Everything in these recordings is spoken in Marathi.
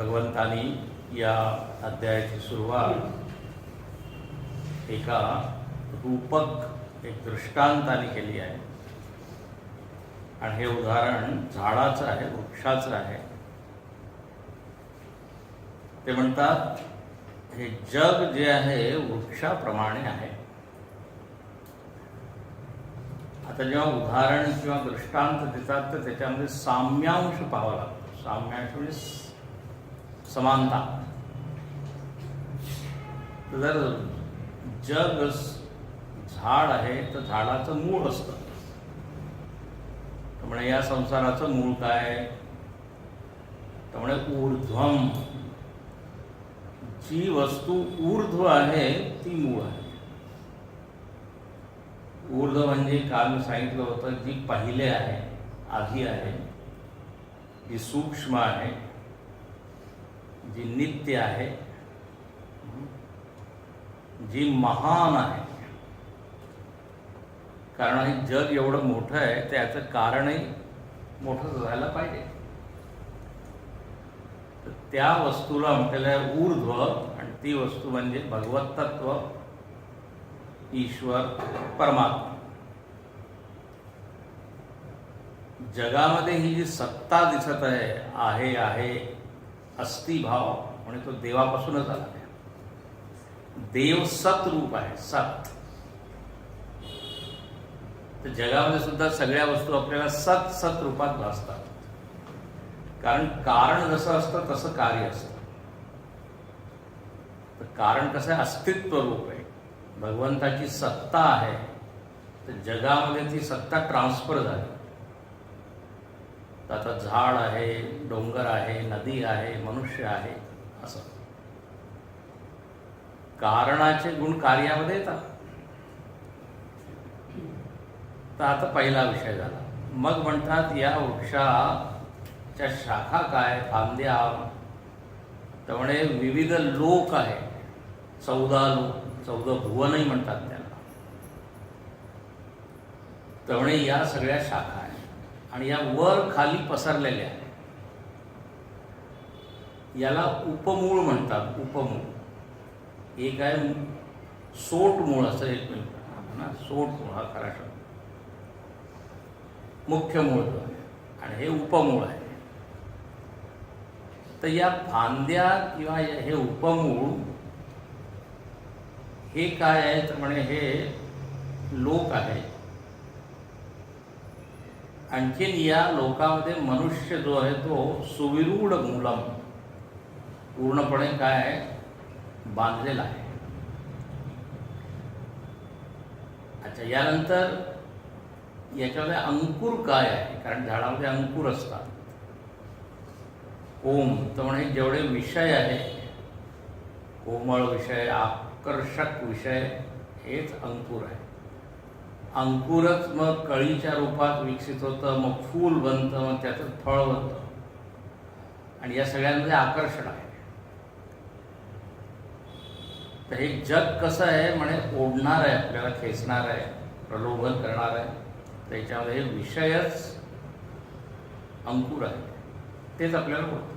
भगवंतानी या अध्यायाची सुरुवात एका रूपक एक दृष्टांताने केली आहे आणि हे उदाहरण झाडाचं आहे, वृक्षाचं आहे. ते म्हणतात हे जग जे आहे वृक्षाप्रमाणे आहे. आता जेव्हा उदाहरण किंवा दृष्टांत देतात तर त्याच्यामध्ये साम्यांश पाहावा लागतो. साम्यांश म्हणजे समानता. तर जर जग झाड आहे तर झाडाचं मूळ असतं. त्यामुळे या संसाराचं मूळ काय? त्यामुळे ऊर्ध्वम, जी वस्तू ऊर्ध्व आहे ती मूळ आहे. ऊर्ध्व म्हणजे काल मी सांगितलं होतं जी पहिले आहे, आधी आहे, जी सूक्ष्म आहे, जी नित्य आहे, जी महान आहे. कारण हे जग एवढं मोठं आहे त्याचं कारणही मोठं झालं पाहिजे. तर त्या वस्तूला म्हटलेलं आहे ऊर्ध्व, आणि ती वस्तू म्हणजे भगवत तत्व, ईश्वर, परमात्मा. जगामध्ये ही जी सत्ता दिसत आहे अस्ति भाव म्हणजे तो देवापासूनच आला आहे. देव सत रूप आहे, सत. तर जगामध्ये सुद्धा सगळ्या वस्तू आपल्याला सत सत रूपात भासतात. कारण जसं असतं तसं कार्य असतं. तर कारण कसं आहे? अस्तित्व रूप आहे. भगवंताची सत्ता आहे तर जगामध्ये ती सत्ता ट्रान्सफर झाली. तर आता झाड आहे, डोंगर आहे, नदी आहे, मनुष्य आहे, असं कारणाचे गुण कार्यामध्ये येतात. तर आता पहिला विषय झाला. मग म्हणतात या वृक्षाच्या शाखा काय, फांद्या. त्यामुळे विविध लोक आहे, 14 लोक, 14 भुवनही म्हणतात त्याला. त्यामुळे या सगळ्या शाखा आहेत आणि या वर खाली पसरलेल्या आहेत. याला उपमूळ म्हणतात. उपमूळ एक आहे सोट मूळ, असं एक मिळतं ना, सोट मूळ हा खरा शब्द. मुख्य मूळ जो आहे आणि हे उपमूळ आहे. तर या फांद्या किंवा हे उपमूळ हे काय आहे? तर म्हणे हे लोक आहे. आणखीन या लोकामध्ये मनुष्य जो आहे तो सुविरूढ मूलम, पूर्णपणे काय आहे? बांधलेला आहे. अच्छा, यानंतर याच्यामध्ये अंकुर काय आहे? कारण झाडामध्ये अंकुर असतात. ओम, तर म्हणे जेवढे विषय आहे, कोमळ विषय, आकर्षक विषय, हेच अंकुर आहे. अंकुरच मग कळीच्या रूपात विकसित होतं, मग फूल बनतं, मग त्याचं फळ बनतं. आणि या सगळ्यांमध्ये आकर्षण आहे. तर हे जग कसं आहे? म्हणे ओढणार आहे, आपल्याला खेचणार आहे, प्रलोभन करणार आहे. त्याच्यामध्ये हे विषयच अंकुर आहे, तेच आपल्याला बोलतं.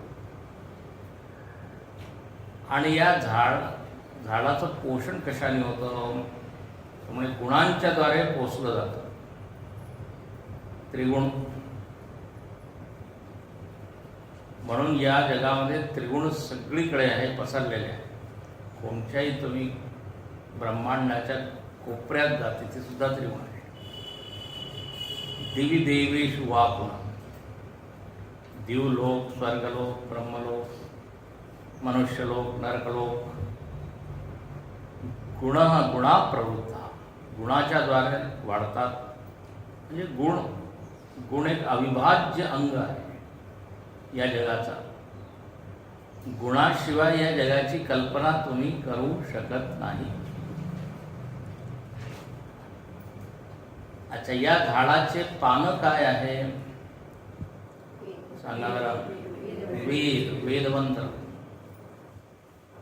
आणि या झाडाचं पोषण कशाने होतं? त्यामुळे गुणांच्या द्वारे पोषलं जातं. त्रिगुण. म्हणून या जगामध्ये त्रिगुण सगळीकडे आहे, पसरलेले आहे. कोणत्याही तुम्ही ब्रह्मांडाच्या कोपऱ्यात जा, तिथे सुद्धा त्रिगुण आहे. दिवी देवेषु वा पुन्हा, दिवलोक, स्वर्गलोक, ब्रह्मलोक, मनुष्यलोक, नरकलोक. गुण गुणा प्रवृत्ता, गुणाच्या द्वारे वाढतात. म्हणजे गुण एक अविभाज्य अंग आहे या जगाचा. गुणाशिवाय या जगाची कल्पना तुम्ही करू शकत नाही. अच्छा, या झाडाचे पानं काय आहे? सांगा जरा. वेदमंत्र.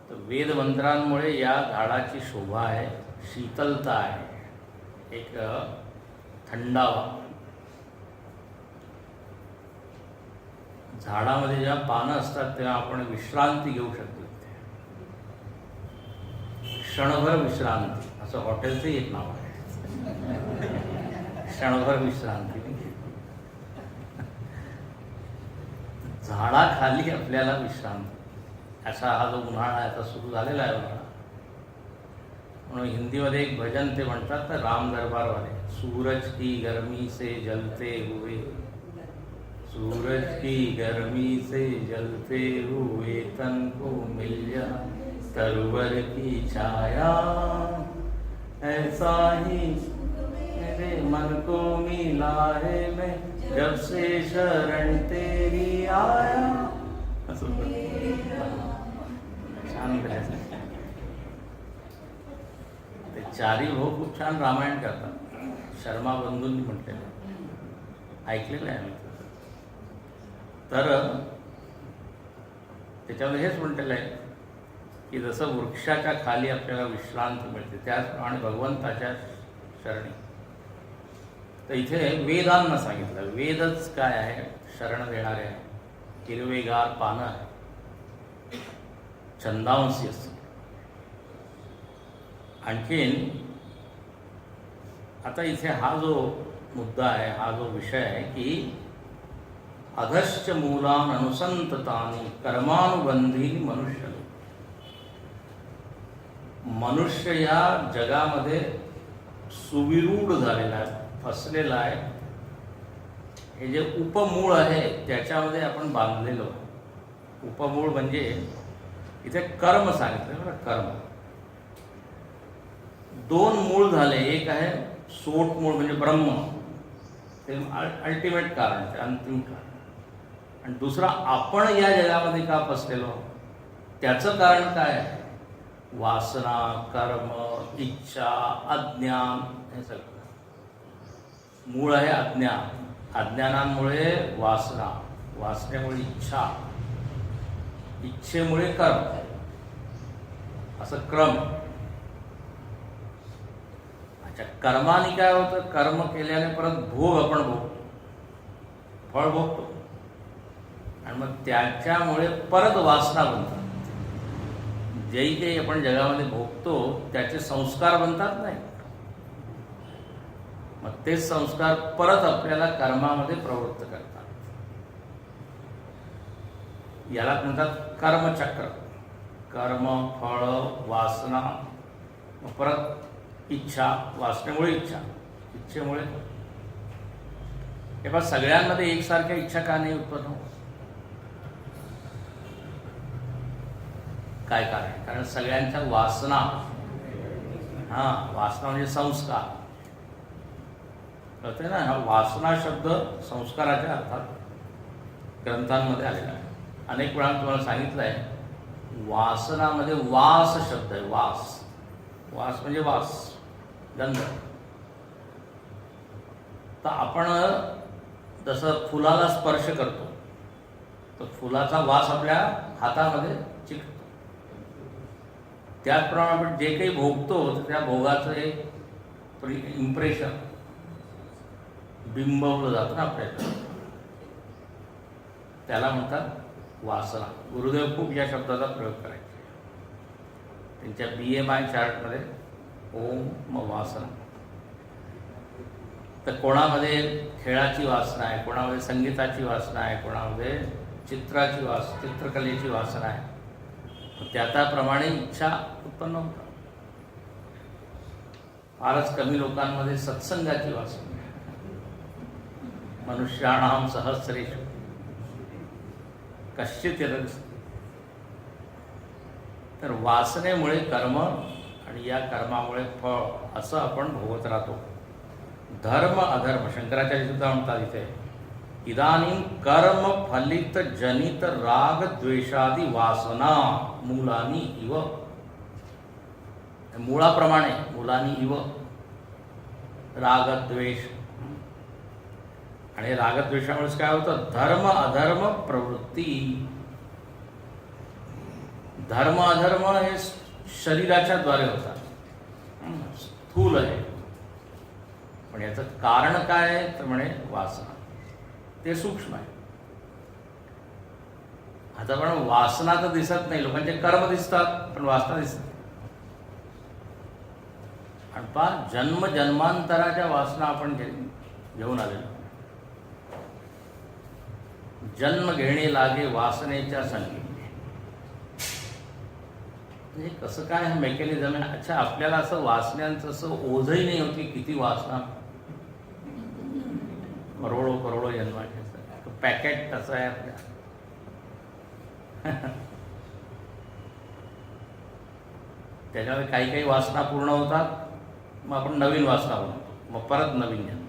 तर वेदमंत्रांमुळे या झाडाची शोभा आहे, शीतलता आहे, एक थंडावा. झाडामध्ये जेव्हा पानं असतात तेव्हा आपण विश्रांती घेऊ शकतो. क्षणभर विश्रांती असं हॉटेलचं एक नाव आहे, क्षणभर विश्रांती. झाडाखाली आपल्याला विश्रांती, असा हा जो उन्हाळा आता सुरू झालेला आहे उन्हाळा. म्हणून हिंदीमध्ये एक भजन ते म्हणतात ना, राम दरबारवाले, सूरज की गर्मी से जलते हुए, सूरज की गर्मी से जलते हुए तन को मिल जा तरवर की छाया, ऐसा ही मेरे मन को मिला है मैं जब से शरण तेरी आया. छान करायचं. ते चारी भाऊ खूप छान रामायण करतात, शर्मा बंधूंनी म्हटलेलं, ऐकलेलं आहे मी. तर त्याच्यामध्ये हेच म्हटलेलं आहे की जसं वृक्षाच्या खाली आपल्याला विश्रांती मिळते त्याचप्रमाणे भगवंताच्या शरणी. तर इथे वेदांना सांगितलं. वेदच काय आहे? शरण देणारे आहे, हिरवेगार पानं आहे, छंदांसी असतं. आणखीन आता इथे हा जो मुद्दा आहे, हा जो विषय आहे की अधश्च मूलान अनुसंततानी कर्मानुबंधी मनुष्य. मनुष्य या जगामध्ये सुविरूढ झालेला आहे, फसलेला आहे. हे जे उपमूळ आहे त्याच्यामध्ये आपण बांधलेलो आहे. उपमूळ म्हणजे इथे कर्म सांगितलं बरं. कर्म दोन मूळ झाले. एक आहे सोट मूळ म्हणजे ब्रह्म, ते अल्टिमेट कारण, ते अंतिम कारण. आणि दुसरा आपण या जगामध्ये का फसलेलो त्याचं कारण काय आहे? वासना, कर्म, इच्छा, अज्ञान, हे सगळं. मूळ आहे अज्ञान, अज्ञानामुळे वासना, वासनेमुळे इच्छा, इच्छेमुळे कर्म, असं क्रम. अच्छा, कर्माने काय होतं? कर्म केल्याने परत भोग आपण भोगतो, फळ भोगतो, आणि मग त्याच्यामुळे परत वासना बनतात. जेही काही आपण जगामध्ये भोगतो त्याचे संस्कार बनतात नाही, मग ते संस्कार परत आपल्याला कर्मामध्ये प्रवृत्त करतात. याला म्हणतात कर्मचक्र. कर्म, फळ, वासना, मग परत इच्छा, वासनेमुळे इच्छा, इच्छेमुळे. हे पण सगळ्यांमध्ये एकसारख्या इच्छा का नाही उत्पन्न होत? काय कारण? कारण सगळ्यांच्या वासना, वासना म्हणजे संस्कार, कळते ना. हा वासना शब्द संस्काराच्या अर्थात ग्रंथांमध्ये आलेला आहे. अनेक वेळा तुम्हाला सांगितलं आहे, वासनामध्ये वास शब्द आहे. वास, वास म्हणजे वास, गंध. तर आपण जसं फुलाला स्पर्श करतो तर फुलाचा वास आपल्या हातामध्ये चिकटतो. त्याचप्रमाणे आपण जे काही भोगतो त्या भोगाचं एक इम्प्रेशन बिंबवलं जातं ना आपल्याला, त्याला म्हणतात वासना. गुरुदेव खूप या शब्दाचा प्रयोग करायचे त्यांच्या BMI चार्टमध्ये. ओम वासना. तर कोणामध्ये खेळाची वासना आहे, कोणामध्ये संगीताची वासना आहे, कोणामध्ये चित्रकलेची वासना आहे. त्याप्रमाणे इच्छा उत्पन्न होतात. फारच कमी लोकांमध्ये सत्संगाची वासना. मनुष्याणाम सहस्रेषु कश्चित् यदस्ति. तर वासनेमुळे कर्म आणि या कर्मामुळे फळ असं आपण भोगत राहतो. धर्म अधर्म, शंकराचार्य सुद्धा म्हणतात इथे, इदानीं कर्म फलित जनित राग द्वेषादी वासना मूलानी इव. मुळाप्रमाणे मूलानी इव, रागद्वेष. आणि रागद्वेषामुळेच काय होतं? धर्म अधर्म प्रवृत्ती. धर्म अधर्म हे शरीराच्या द्वारे होतात, स्थूल आहे. पण याचं कारण काय आहे तर म्हणे वासना, ते सूक्ष्म आहे. आता पण वासना तर दिसत नाही, लोकांचे कर्म दिसतात पण वासना दिसत नाही. आणि पहा, जन्म जन्मांतराच्या वासना आपण घेऊन आलेलो. जन्म घेणे लागे वासनेच्या संगी. म्हणजे कसं काय हे मेकॅनिझम आहे. अच्छा, आपल्याला असं वासनांचं असं ओझही नाही होती, किती वासना, करोडो करोडो जन्माचे पॅकेट कसं आहे आपल्या. त्याच्यामध्ये काही काही वासना पूर्ण होतात, मग आपण नवीन वासना बनवतो, मग परत नवीन जन्म.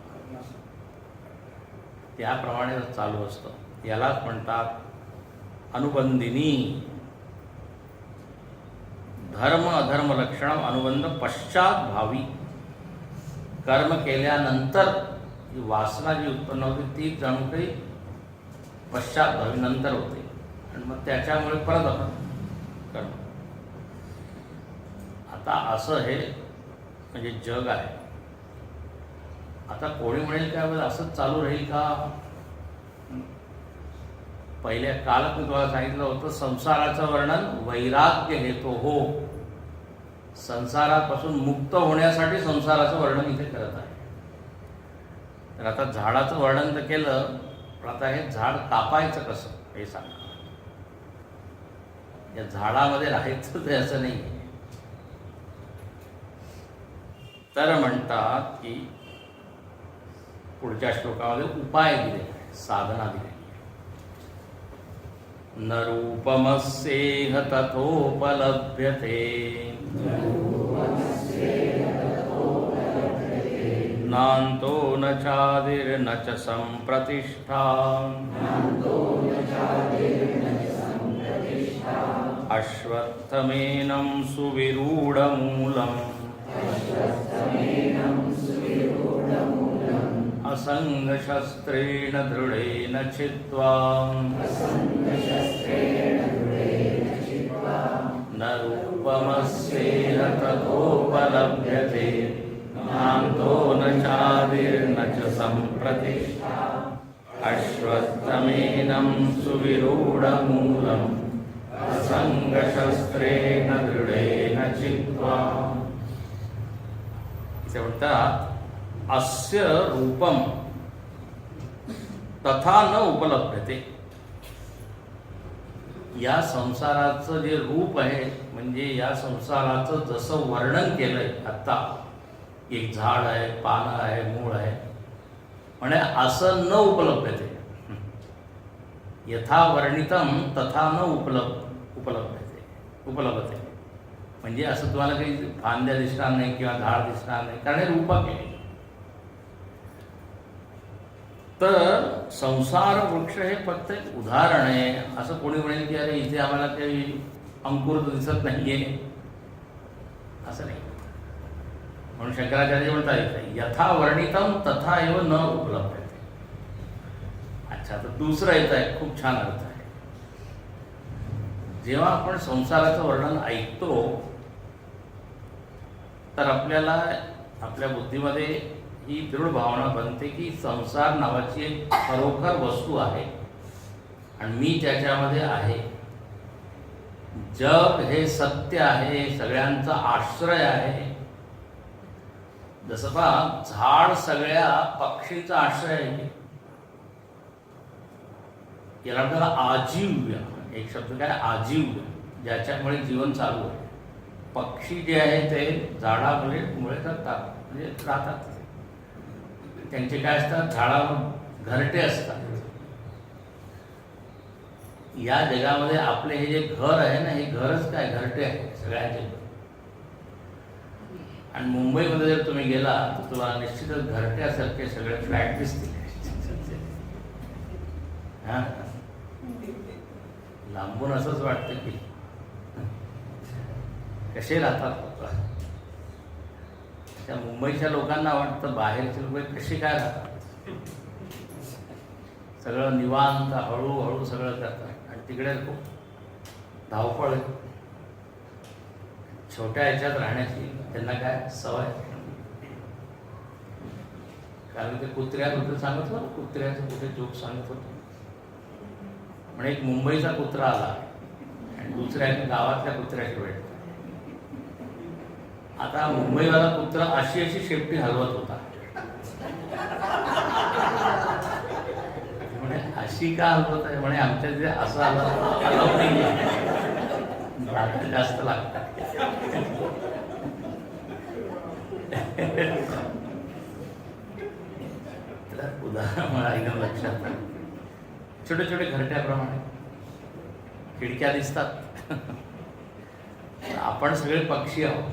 त्याप्रमाणे चालू असतं. यालाच म्हणतात अनुबंधिनी. धर्म अधर्म लक्षण अनुबंध पश्चात भावी. कर्म केल्यानंतर जी वासना जी उत्पन्न होते ती जणू काही पश्चात भावी नंतर होते, आणि मग त्याच्यामुळे परत आपण कर्म. आता असं हे म्हणजे जग आहे. आता कोणी म्हणेल काय असंच चालू राहील का. पहिल्या काळात मी तुम्हाला सांगितलं होतं, संसाराचं वर्णन वैराग्य हेतो हो. संसारापासून मुक्त होण्यासाठी संसाराचं वर्णन इथे करत आहे. तर आता झाडाचं वर्णन तर केलं, पण आता हे झाड कापायचं कसं हे सांगा. या झाडामध्ये राहायचं ते असं नाही. तर म्हणतात की पुढच्या श्लोकामध्ये उपाय दिले, साधना दिली. न रूपमस्येह तथोपलभ्यते नान्तो न चादिर्न च सम्प्रतिष्ठा अश्वत्थमेनं सुविरूढमूलम् असंगशस्त्रेण दृढेन छित्त्वा न रूपमस्येह तथोपलभ्यते नान्तो न चादिर्न च सम्प्रतिष्ठा अश्वत्थमेनं सुविरूढमूलम् असंगशस्त्रेण दृढेन छित्त्वा. इथे म्हणतात अस्य रूपम तथा न उपलभ्यते. या संसाराचं जे रूप आहे, म्हणजे या संसाराचं जसं वर्णन केलंय आता, एक झाड आहे, पानं आहे, मूळ आहे, म्हणजे असं न उपलभ्यते. यथा वर्णितम तथा न उपलभ्यते. म्हणजे असं तुम्हाला काही फांद्या दिसणार नाही किंवा झाड दिसणार नाही, कारण हे रूपक आहे. तर संसार वृक्ष हे फक्त एक उदाहरण आहे. असं कोणी म्हणेल की अरे इथे आम्हाला काही अंकुर दिसत नाहीये, असं नाही. म्हणून शंकराचार्य म्हणतात यथा वर्णितम तथा एव न उपलब्ध. अच्छा, तर दुसरं येत आहे, खूप छान अर्थ आहे. जेव्हा आपण संसाराचं वर्णन ऐकतो तर आपल्याला आपल्या बुद्धीमध्ये ही दृढ भावना बनते की संसार नावाची एक खरोखर वस्तू आहे आणि मी त्याच्यामध्ये आहे. जग हे सत्य आहे, सगळ्यांचा आश्रय आहे. जसं पहा, झाड सगळ्या पक्षीचा आश्रय आहे. याला म्हणतात आजीव्य. एक शब्द काय, आजीव्य, ज्याच्यामुळे जीवन चालू आहे. पक्षी जे आहे ते झाडामुळे मुळे जगतात, म्हणजे राहतात. त्यांचे काय असतात, झाडावर घरटे असतात. या जगामध्ये आपले हे जे घर आहे ना, हे घरच काय, घरटे आहे सगळ्यांचे. आणि मुंबईमध्ये जर तुम्ही गेला तर तुम्हाला निश्चितच घरट्यासारखे सगळे फ्लॅट दिसतील. हा, लांबून असंच वाटतं की कसे राहतात लोक. त्या मुंबईच्या लोकांना वाटतं बाहेरचे लोक कसे काय राहतात. सगळं निवांत हळूहळू सगळं करतात. आणि तिकडे खूप धावपळ आहे छोट्या ह्याच्यात राहण्याची. त्यांना काय सवय, कारण ते कुत्र्याबद्दल सांगत होतं, कुत्र्याचं कुठे जोक सांगत होतं. म्हणजे एक मुंबईचा कुत्रा आला आणि दुसऱ्या गावातल्या कुत्र्याशी भेटला. आता मुंबईवाला कुत्रा अशी अशी शेपटी हलवत होता. म्हणे अशी का हलवत आहे? म्हणे आमच्या तिथे असं हलवत नाही, जास्त लागतात. उदाहरण मला एकदम लक्षात आलं. छोटे छोटे घरट्याप्रमाणे खिडक्या दिसतात. आपण सगळे पक्षी आहोत,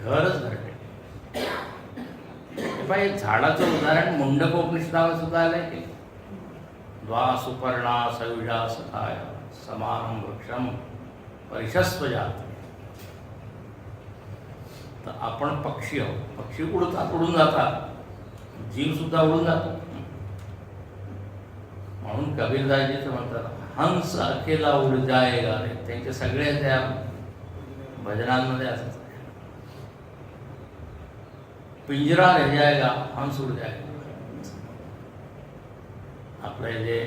घरच घरटे. पाहिजे झाडाचं उदाहरण मुंडकोपनिषदावर सुद्धा आलंय की द्वा सुपर्णा सयुजा सखाय समानम वृक्षम परिशस्व जात. तर आपण पक्षी आहोत. पक्षी उडतात, उडून जातात, जीव सुद्धा उडून जातो. म्हणून कबीरदासजीचं म्हणतात हंस अकेला उड जाएगा रे. त्यांचे सगळे त्या भजनांमध्ये असंच आहे. पिंजरा रह जाएगा हंस उड जाएगा. आपलं जे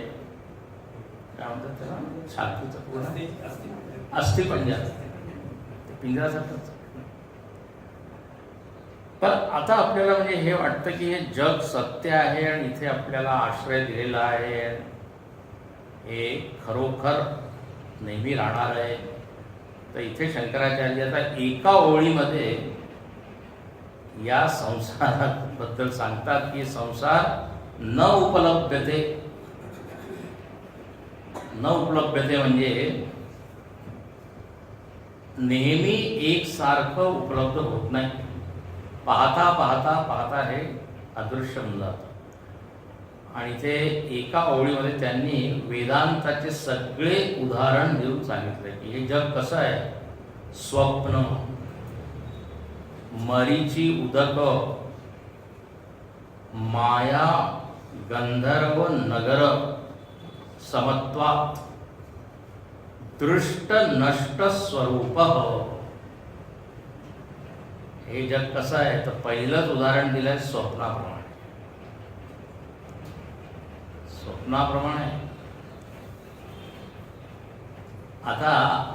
काय म्हणतात त्याला छातीचं पूर्ण अस्थि पंजरा, ते पिंजरासारखंच. पण आता आपल्याला म्हणजे हे वाटतं की हे जग सत्य आहे आणि इथे आपल्याला आश्रय दिलेला आहे, हे खरोखर नेहमी राहणार आहे. तर इथे शंकराचार्य आता एका ओळीमध्ये या संसाराबद्दल सांगतात की संसार न उपलभ्यते. न उपलभ्यते म्हणजे नेहमी एकसारखं उपलब्ध होत नाही. पाहता पाहता पाहता हे अदृश्य होऊन जातं. आणि ते एका ओळीमध्ये त्यांनी वेदांताचे सगळे उदाहरण देऊन सांगितले की हे जग कसं आहे. स्वप्न, मरीची उदक, माया, गंधर्व नगर, समत्वात, दृष्ट नष्ट स्वरूप. हे जग कसं आहे तर पहिलंच उदाहरण दिलंय स्वप्नाप्रमाणे. स्वप्नाप्रमाणे आता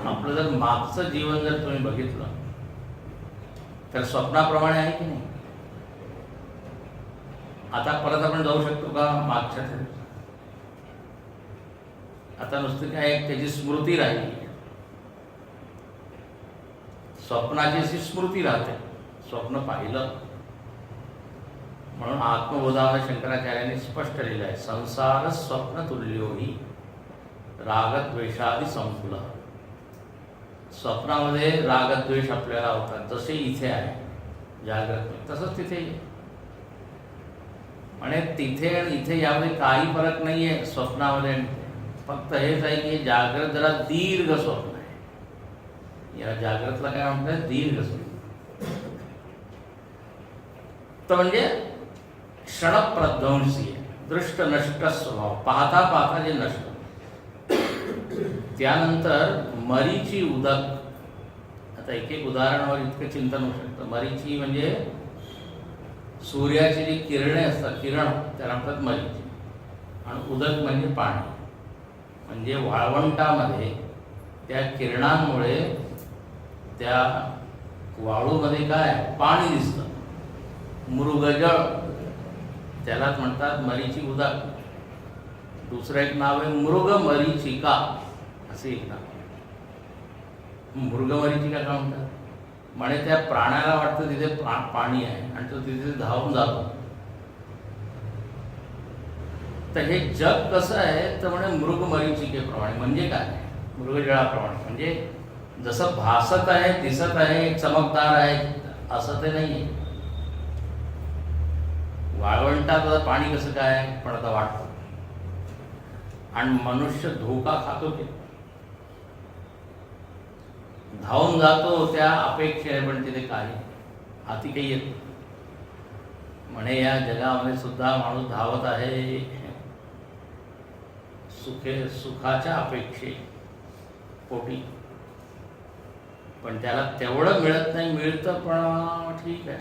आपलं जर मागचं जीवन जर तुम्ही बघितलं तर स्वप्नाप्रमाणे आहे की नाही. आता परत आपण जाऊ शकतो का मागच्या? आता नुसतं काय त्याची स्मृती राहिली. स्वप्नाची अशी स्मृती राहते, स्वप्न पाहिलं. म्हणून आत्मबोधामध्ये शंकराचार्यांनी स्पष्ट लिहिलं आहे संसार स्वप्न तुल्योही रागद्वेषादि संकुल. स्वप्नामध्ये रागद्वेष आपल्याला होतात, जसे इथे आहे जागृत तसंच तिथे. म्हणजे तिथे आणि इथे यामध्ये काही फरक नाही आहे स्वप्नामध्ये. फक्त हेच आहे की जागृत जरा दीर्घ स्वप्न आहे. या जागृतला काय म्हणतात दीर्घ स्वप्न. तर म्हणजे क्षणप्रध्वंसी आहे, दृष्ट नष्ट स्वभाव, पाहता पाहता जे नष्ट. त्यानंतर मरीची उदक. आता एक एक उदाहरणावर इतकं चिंतन होऊ शकतं. मरीची म्हणजे सूर्याची जी किरणे असतात, किरण त्याला म्हणतात मरीची. आणि उदक म्हणजे पाणी. म्हणजे वाळवंटामध्ये त्या किरणांमुळे त्या वाळूमध्ये काय पाणी दिसतं, मृगजळ, त्यालाच म्हणतात मरीची उदक. दुसरं एक नाव आहे मृग मरीचिका, असे एक नाव. मृग मरीचिका का म्हणतात? म्हणजे त्या प्राण्याला वाटतं तिथे पाणी आहे आणि तो तिथे धावून जातो. तर हे जग कसं आहे तर म्हणजे मृग मरीचिकेप्रमाणे. म्हणजे काय? मृगजळाप्रमाणे. म्हणजे जसं भासत आहे, दिसत आहे, चमकदार आहे असं ते नाही आहे. वाळवंटात पाणी कसं काय पण आता वाटतं. आणि मनुष्य धोका खातो की धावून जातो त्या अपेक्षेने, पण तिथे काही हाती काही येत. म्हणे या जगामध्ये सुद्धा माणूस धावत आहे सुखाच्या अपेक्षे पोटी, पण त्याला तेवढं मिळत नाही. मिळतं पण ठीक आहे,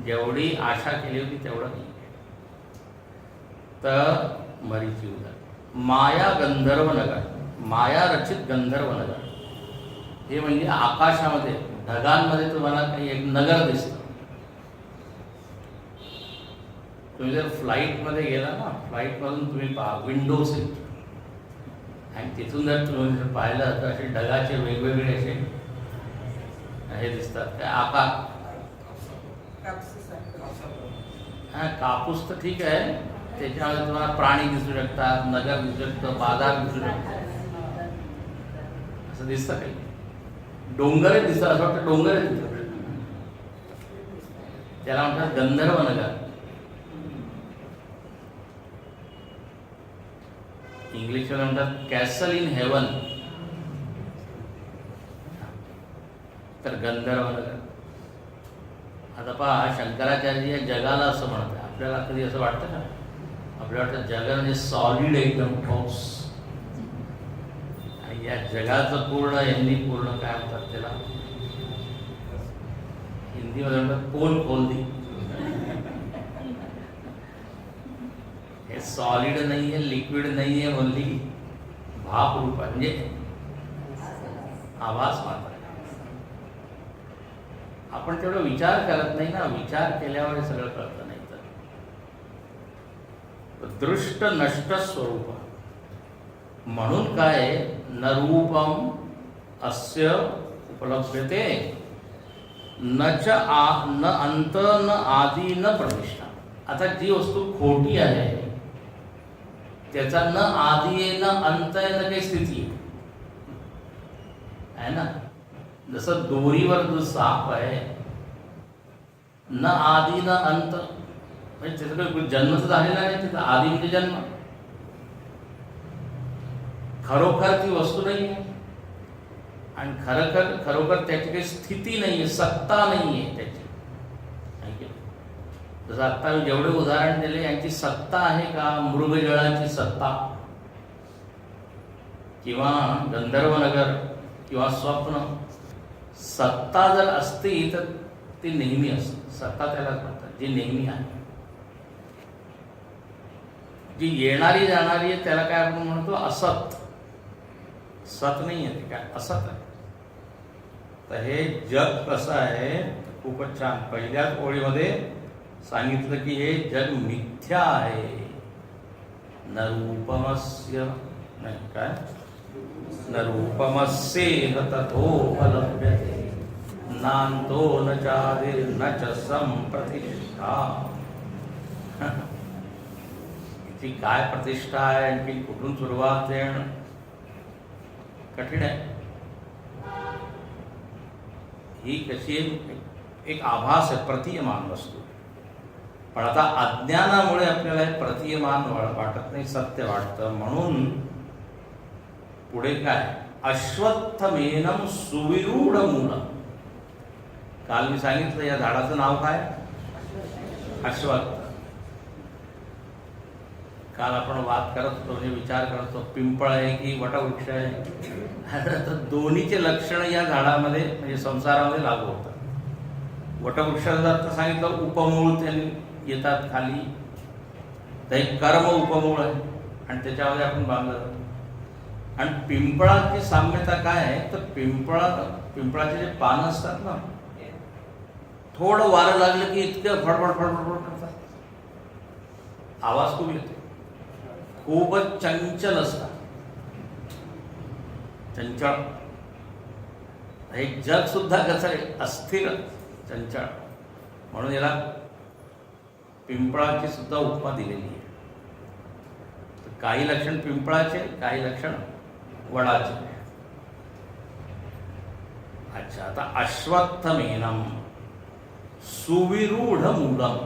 जेवढी आशा केली होती तेवढं नाही. तर मरीची उदक. माया गंधर्व नगर, माया रचित गंधर्व नगर. हे म्हणजे आकाशामध्ये ढगांमध्ये तुम्हाला काही एक नगर दिसतं. तुम्ही जर फ्लाईटमध्ये गेला ना, फ्लाईटमधून तुम्ही पहा विंडो सीट, आणि तिथून जर तुम्ही जर पाहिलं तर असे ढगाचे वेगवेगळे असे हे दिसतात. काय आकार, हां कापूस तर ठीक आहे, त्याच्यामध्ये तुम्हाला प्राणी दिसू शकतात, नगर दिसू शकतं, बाजार दिसू शकतो, असं दिसतं काही. डोंगरच दिसतं, असं वाटतं डोंगरच दिसतं. त्याला म्हणतात गंधर्व नगर. इंग्लिशमध्ये म्हणतात कॅसल इन हेवन. तर गंधर्व नगर. आता पहा, शंकराचार्य या जगाला असं म्हणतात. आपल्याला कधी असं वाटतं का? आपल्याला वाटतं जग म्हणजे सॉलिड एकदम ठोस, आणि या जगाचं पूर्ण पूर्ण काय म्हणतात त्याला, हिंदीमध्ये म्हणतात पोल खोलदी. हे सॉलिड नाही आहे, लिक्विड नाही आहे, ओनली भाप रूप आहे, म्हणजे आभास मात्र. आपण तेवढा विचार करत नाही ना, विचार केल्यावर हे सगळं कळतं. नाही तर दृष्ट नष्ट स्वरूप म्हणून काय, न रूपम अस्य उपलभ्यते न च न अंत न आदि न प्रतिष्ठा. आता जी वस्तू खोटी आहे त्याचा न आदी आहे, न अंत आहे, न काही स्थिती आहे ना. जसं दोरीवर जो साप आहे, न आदी न अंत, म्हणजे त्याचा काही जन्म तर झालेला नाही, त्याचा आदी म्हणजे जन्म. खरोखर ती वस्तू नाही आहे, आणि खरोखर त्याची काही स्थिती नाही आहे, सत्ता नाही आहे त्याची. जसं आत्ता मी जेवढे उदाहरण दिले यांची सत्ता आहे का? मृगजळाची सत्ता, किंवा गंधर्वनगर, किंवा स्वप्न. सत्ता जर असती तर ती नेहमी असते. सत्ता त्याला म्हणतात जी नेहमी आहे. जी येणारी जाणारी आहे त्याला काय आपण म्हणतो, असत. सत नाही आहे, ते काय असत आहे. तर हे जग कसं आहे, खूपच छान पहिल्याच ओळीमध्ये सांगितलं की हे जग मिथ्या आहे. न रूपमस्य, नाही काय, न रूपमस्येह तथोपलभ्यते नान्तो न चादिर् न च संप्रतिष्ठा. ती काय प्रतिष्ठा आहे, आणखी कुठून सुरुवात देणं कठीण आहे. ही कशी एक आभास आहे, प्रतीयमान वस्तू. पण आता अज्ञानामुळे आपल्याला हे प्रतीयमान वाटत नाही, सत्य वाटतं. म्हणून पुढे काय, अश्वत्थमेनं सुविरूढ मूलम्. काल मी सांगितलं या झाडाचं नाव काय, अश्वत्थ. काल आपण वाद करत होतो, म्हणजे विचार करतो पिंपळ आहे की वटवृक्ष आहे. तर दोन्हीचे लक्षण या झाडामध्ये म्हणजे संसारामध्ये लागू होतात. वटवृक्षाचं आता सांगितलं उपमूळ त्यांनी येतात खाली, तर एक कर्म उपमूळ आहे आणि त्याच्यामध्ये आपण बांधलं. आणि पिंपळाची साम्यता काय आहे, तर पिंपळाचे जे पानं असतात ना, थोडं वारं लागलं की इतकं फडफड फडफड करतात, आवाज खूप येतो, खूपच चंचल असतात, चंचल. हे जग सुद्धा कसं आहे, अस्थिर, चंचल. म्हणून याला पिंपळाची सुद्धा उपमा दिलेली आहे. काही लक्षण पिंपळाचे, काही लक्षण वडाचे. अच्छा, आता अश्वत्थमेनं सुविरूढ मूलम.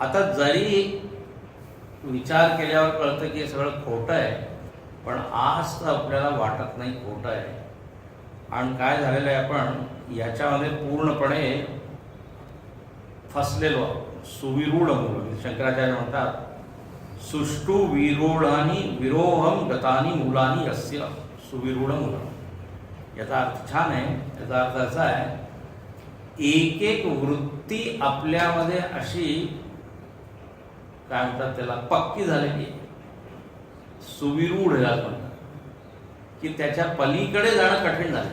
आता जरी विचार केल्यावर कळतं की हे सगळं खोटं आहे, पण आज तर आपल्याला वाटत नाही खोटं आहे. आणि काय झालेलं आहे, आपण याच्यामध्ये पूर्णपणे फसलेलो. सुविरूढ मूल, शंकराचार्य म्हणतात सुष्टु विरूढानी विरोहम गतानी मूलानी यस्य सुविरूढ मूलम. याचा अर्थ छान आहे. याचा अर्थ असा आहे, एक एक वृत्ती आपल्यामध्ये अशी काय म्हणतात त्याला, पक्की झालेली आहे. सुविरूढ याला म्हणतात, की त्याच्या पलीकडे जाणं कठीण झालं.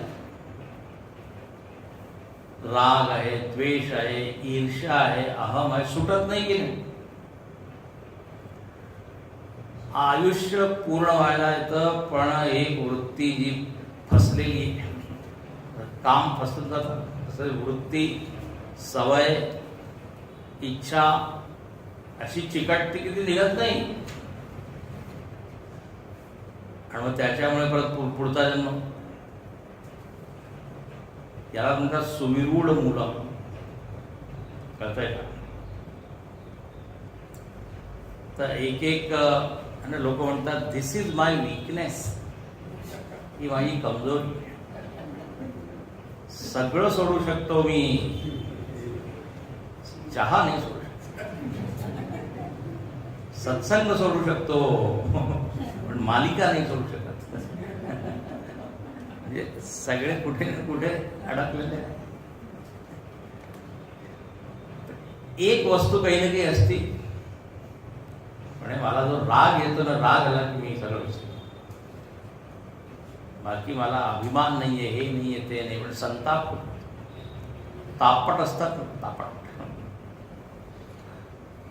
राग आहे, द्वेष आहे, ईर्ष्या आहे, अहम आहे, सुटत नाही की नाही. आयुष्य पूर्ण व्हायला येतं, पण एक वृत्ती जी फसलेली आहे, काम फसलं जातं, तसं वृत्ती, सवय, इच्छा अशी चिकटते की ती निघत नाही. आणि मग त्याच्यामुळे परत पुढचा जन्म. याला म्हणतात सुविरूढ मूलम. कळतंय का? तर एक एक लोक म्हणतात धिस इज माय वीकनेस, ही माझी कमजोरी. सगळं सोडू शकतो मी, चहा नाही सोडू शकतो, सत्संग सोडू शकतो, पण मालिका नाही सोडू शकत. म्हणजे सगळे कुठे ना कुठे अडकलेले आहे. एक वस्तू काही ना काही असती. म्हणजे मला जो राग येतो ना, राग आला की मी सगळं विसरतो. बाकी मला अभिमान नाहीये, हे नाहीये, ते नाही, पण संताप, तापट असतात ना, तापट.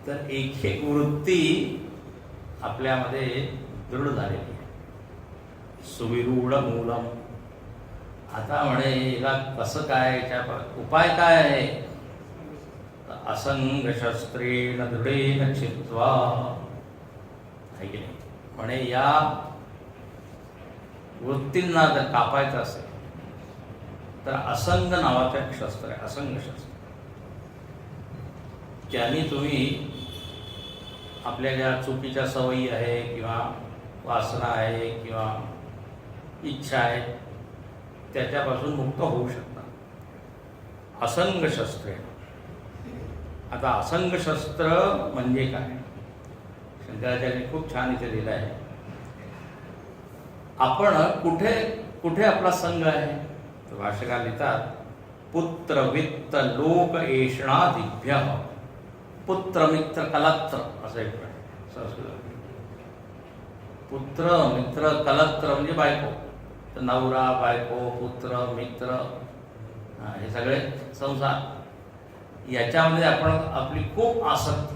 तर एक एक वृत्ती आपल्यामध्ये दृढ झालेली आहे. सुविरूढ मूलम. आता म्हणे याला कसं काय, याच्या उपाय काय आहे? असंग शस्त्रेण दृढेन चित्वा. आहे की नाही? म्हणे या वृत्तींना जर कापायचं असेल तर असंग नावाचं एक शस्त्र आहे, असंग शस्त्र. त्याने तुम्ही आपल्या ज्या चुकीच्या सवयी आहे किंवा वासना आहे किंवा इच्छा आहे त्याच्यापासून मुक्त होऊ शकता. असंग शस्त्रे. आता असंग शस्त्र म्हणजे काय? शंकराचार्यांनी खूप छान इथे लिहिलं आहे. आपण कुठे कुठे आपला संघ आहे? तर भाष्यकार लिहितात, पुत्र वित्त लोक एषणादिभ्य. पुत्र मित्र कलत्र असं एक संस्कृत. पुत्र मित्र कलत्र म्हणजे बायको. तर नवरा, बायको, पुत्र, मित्र, हे सगळे संसार, याच्यामध्ये आपण आपली खूप आसक्ती,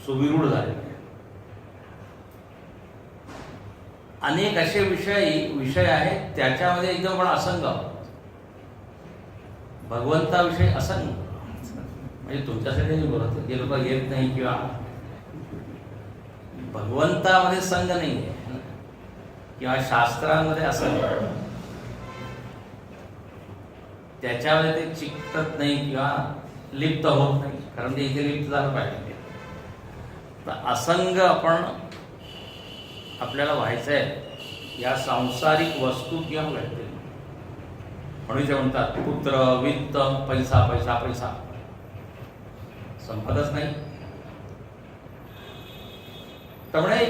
सुविरूढ झालेली. अनेक असे विषय आहेत त्याच्यामध्ये एकदम आपण असंग आहोत. भगवंताविषयी असंग. म्हणजे तुमच्यासाठी नाही बोलत, जे लोक येत नाही किंवा भगवंतामध्ये संग नाही आहे किंवा शास्त्रांमध्ये असंग, त्याच्यामध्ये ते चिकटत नाही किंवा लिप्त होत नाही, कारण ते इथे लिप्त झालं पाहिजे. तर असंग आपण आपल्याला व्हायचं आहे या सांसारिक वस्तू किंवा व्यक्ती. म्हणून ते म्हणतात पुत्र वित्त पैसा पैसा पैसा संपतच नाही. त्यामुळे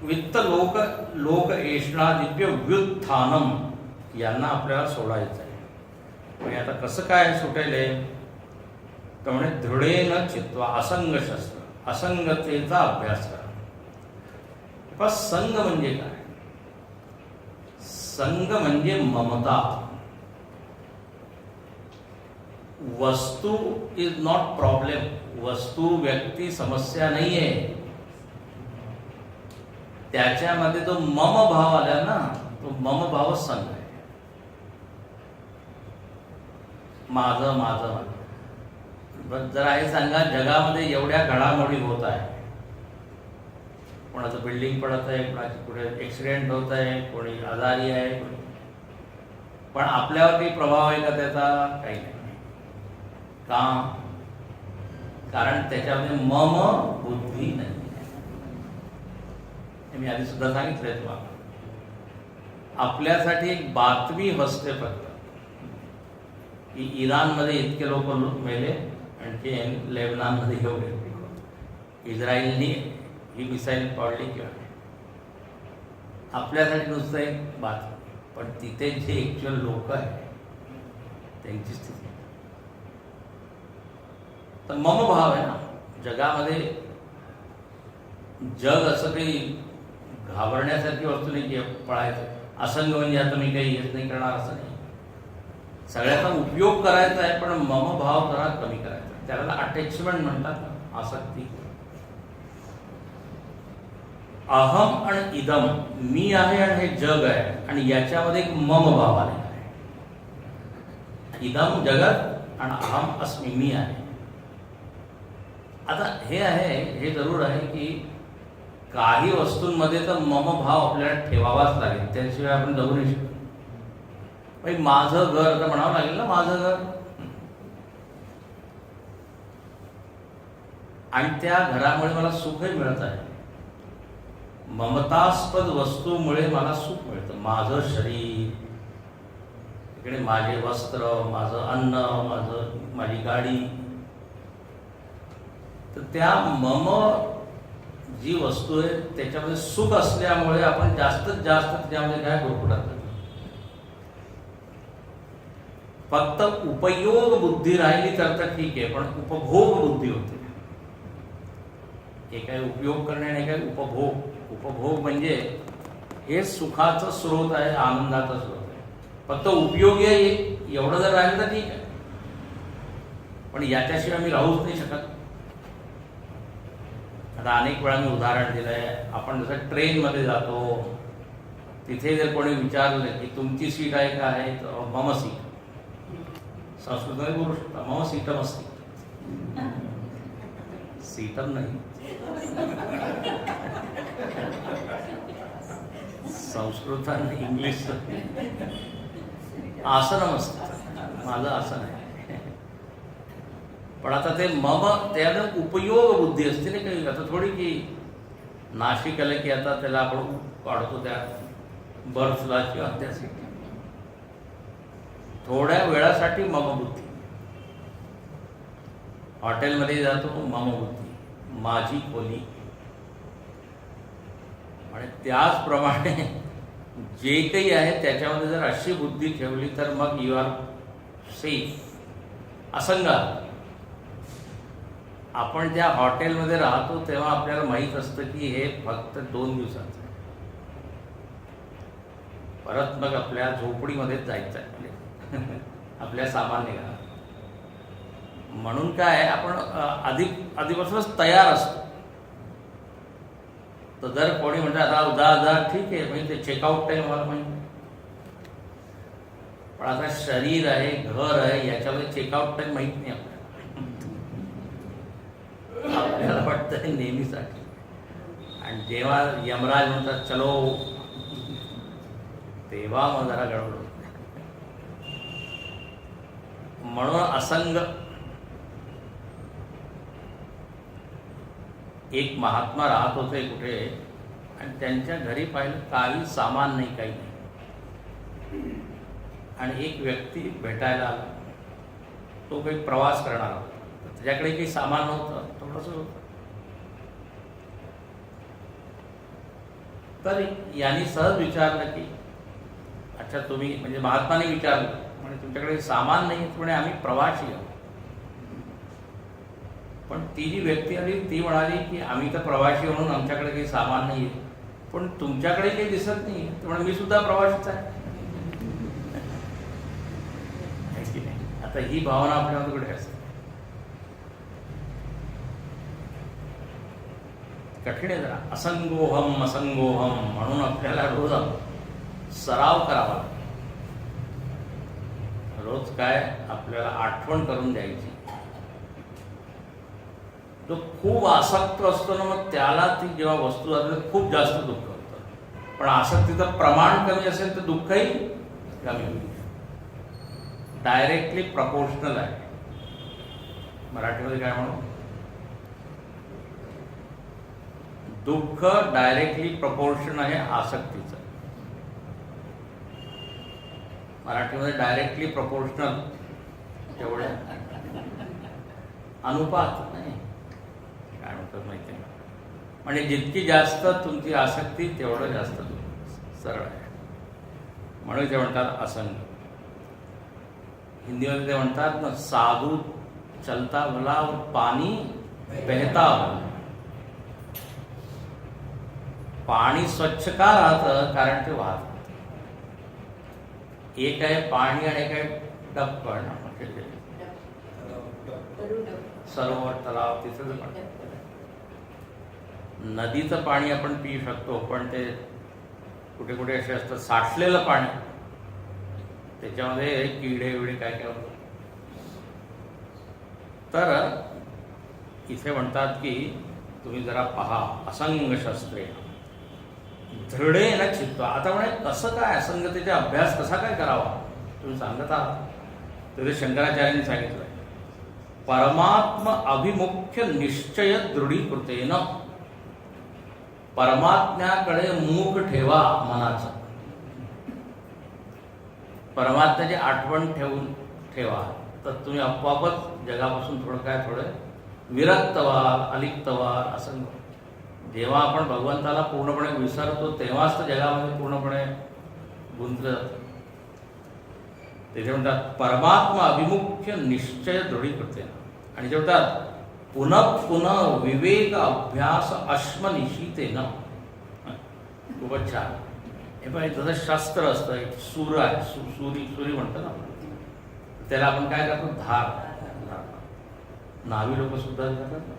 वित्त लोक लोक एषणा दिव्य व्युत्थानम यांना आपल्याला सोडायचं आहे. म्हणजे आता कसं काय सुटेल? त्यामुळे दृढेन चित्वा असंग शस्त्र, असंगतेचा अभ्यास करा. पण संग म्हणजे काय? संग म्हणजे ममता. वस्तू इज नॉट प्रॉब्लेम. वस्तू व्यक्ती समस्या नाहीये. त्याच्यामध्ये जो मम भाव आला ना, तो मम भाव संग आहे. माझं माझं माझं. जरा हे सांगा, जगामध्ये एवढ्या घडामोडी होत आहे, कोणाचं बिल्डिंग पडत आहे, कोणाची कुठे ॲक्सिडेंट होत आहे, कोणी आजारी आहे, पण आपल्यावर काही प्रभाव आहे का त्याचा? काही नाही. का? कारण त्याच्यामध्ये मम बुद्धी नाही. हे मी आधी सुद्धा सांगितलंय तुम्हाला. आपल्यासाठी एक बातमी हसते फक्त की इराणमध्ये इतके लोक मेले, आणखी लेबनॉनमध्ये एवढे, इस्रायलनी ही मिसाईल पाडली किंवा. आपल्यासाठी नुसतं एक बातमी, पण तिथे जे ॲक्च्युअल लोक आहेत त्यांची स्थिती. तर मम भाव आहे ना, जगामध्ये जग असं काही घाबरण्यासारखी वस्तू नाही की पळायचं असंग म्हणजे आता मी काही हेच नाही करणार असं नाही. सगळ्याचा उपयोग करायचा आहे, पण मम भाव जरा कमी करायचा. त्याला अटॅचमेंट म्हणतात ना, आसक्ती. अहम आणि इदम, मी आहे आणि हे जग आहे, आणि याच्यामध्ये एक मम भाव आलेला आहे. इदम जगत आणि अहम अस्मी, मी आहे. आता हे आहे, हे जरूर आहे की काही वस्तूंमध्ये तर मम भाव आपल्याला ठेवावाच लागेल, त्याशिवाय आपण जगू नाही शकतो. माझं घर आता म्हणावं लागेल ना, माझं घर. आणि त्या घरामुळे मला सुखही मिळत आहे. ममतास्पद वस्तूमुळे मला सुख मिळतं. माझं शरीर, इकडे माझे वस्त्र, माझं अन्न, माझी गाडी. तर त्या मम जी वस्तू आहे त्याच्यामध्ये सुख असल्यामुळे आपण जास्तीत जास्त त्याच्यामध्ये काय गुरफटत. फक्त उपयोग बुद्धी राहिली तर ठीक आहे, पण उपभोग बुद्धी होते. एक आहे उपयोग करणे आणि एक आहे उपभोग. उपभोग म्हणजे हे सुखाचं स्रोत आहे, आनंदाचा स्रोत आहे. फक्त उपयोगी आहे एवढं जर राहिलं तर ठीक आहे, पण याच्याशिवाय मी राहूच नाही शकत. आता अनेक वेळा मी उदाहरण दिलं आहे. आपण जसं ट्रेनमध्ये जातो, तिथे जर कोणी विचारलं की तुमची सीट आहे का आहे, तर मम सीट. संस्कृतमध्ये बोलू शकता, मम सीटम असते. सीटम नाही, संस्कृत आणि इंग्लिश आसनम असतं, माझं आसन आहे. पण आता ते मम त्याला उपयोग बुद्धी असते ना काही. आता थोडी की नाशिक आलं की आता त्याला आपण काढतो त्या बर्फला किंवा त्या सीट. थोड्या वेळासाठी मम बुद्धी. हॉटेलमध्ये जातो मम बुद्धी, माझी खोली. आणि त्याचप्रमाणे जे काही आहे त्याच्यामध्ये जर अशी बुद्धी ठेवली तर मग यू आर सेफ. असंगा आपण ज्या हॉटेलमध्ये राहतो तेव्हा आपल्याला माहीत असतं की हे फक्त 2 दिवसाचं आहे, परत मग आपल्या झोपडीमध्येच जायचं आहे, आपल्या सामान्य घरात. म्हणून काय आपण आधीपासूनच तयार असतो. तर जर कोणी म्हणतात आता जा ठीक आहे, म्हणजे ते चेकआउट टाईम मला माहिती, पण आता शरीर आहे, घर आहे, याच्यामध्ये चेकआउट टाईम माहीत नाही आपल्याला. आपल्याला वाटतं नेहमीसाठी. आणि जेव्हा यमराज म्हणतात चलो, तेव्हा मग जरा गडबड होते. म्हणून असंग. एक महात्मा राहत होते कुठे, आणि त्यांच्या घरी पाहिलं काही सामान नाही, काही नाही. आणि एक व्यक्ती भेटायला आला. तो काही प्रवास करणार होता, त्याच्याकडे काही सामान नव्हतं, थोडंसं होतं. तर यांनी सहज विचारलं की अच्छा तुम्ही, म्हणजे महात्माने विचारलं, म्हणजे तुमच्याकडे सामान नाही म्हणे, आम्ही प्रवासी आहोत. पण ती जी व्यक्ती आली ती म्हणाली की आम्ही तर प्रवासी म्हणून आमच्याकडे काही सामान नाही आहे, पण तुमच्याकडे काही दिसत नाही. म्हणजे मी सुद्धा प्रवासीच आहे. आता ही भावना आपल्यामध्ये कुठे असते? कठीण आहे जरा. असंगोहम असंगोहम म्हणून आपल्याला रोज सराव करावा. रोज काय आपल्याला आठवण करून द्यायची. जो खूप आसक्त असतो ना, मग त्याला ती जेव्हा वस्तू जाते खूप जास्त दुःख होतं. पण आसक्तीचं प्रमाण कमी असेल तर दुःखही कमी होईल. डायरेक्टली प्रपोर्शनल आहे. मराठीमध्ये काय म्हणू, दुःख डायरेक्टली प्रपोर्शन आहे आसक्तीचं. मराठीमध्ये डायरेक्टली प्रपोर्शनल, तेवढ्या अनुपात नाही, काय म्हणतात माहिती आहे. म्हणजे जितकी जास्त तुमची आसक्ती तेवढं जास्त दुःख. सरळ आहे. म्हणून ते म्हणतात असंग. हिंदीमध्ये ते म्हणतात ना, साधू चलता भला और पाणी बहता हुआ. पाणी स्वच्छ का राहतं? कारण ते वाहत. एक आहे पाणी आणि एक आहे डबकण, म्हणजे सरोवर, तलाव, तिथं पाणी. नदीचं पाणी आपण पिऊ शकतो, पण ते कुठे कुठे असे असतं साठलेलं पाणी, त्याच्यामध्ये किडे विडे काय काय होतं. तर इथे म्हणतात की तुम्ही जरा पहा, असंग शस्त्रे दृढे न चित्वा. आता म्हणे कसं काय असंगतेचा अभ्यास कसा काय करावा तुम्ही सांगत आहात. तर शंकराचार्यांनी सांगितलं, परमात्म अभिमुख्य निश्चय दृढीकृतेन. परमात्म्याकडे मुख ठेवा मनाचा. परमात्म्याची आठवण ठेवा, तर तुम्ही आपोआपच जगापासून थोडं विरक्त व्हाल, अलिप्त व्हाल. असं जेव्हा आपण भगवंताला पूर्णपणे विसरतो तेव्हाच तर जगामध्ये पूर्णपणे गुंतलं जातं. तिथे म्हणतात परमात्मा अभिमुख्य निश्चय दृढीकृतेन. आणि ते म्हणतात पुनः पुनः विवेक अभ्यास अश्मनिशीतेन. खूपच छान. हे पण जसं शास्त्र असतं, एक सूर आहे, सुरी म्हणतो ना, त्याला आपण काय करतो, धार. नावी लोक सुद्धा करतात ना.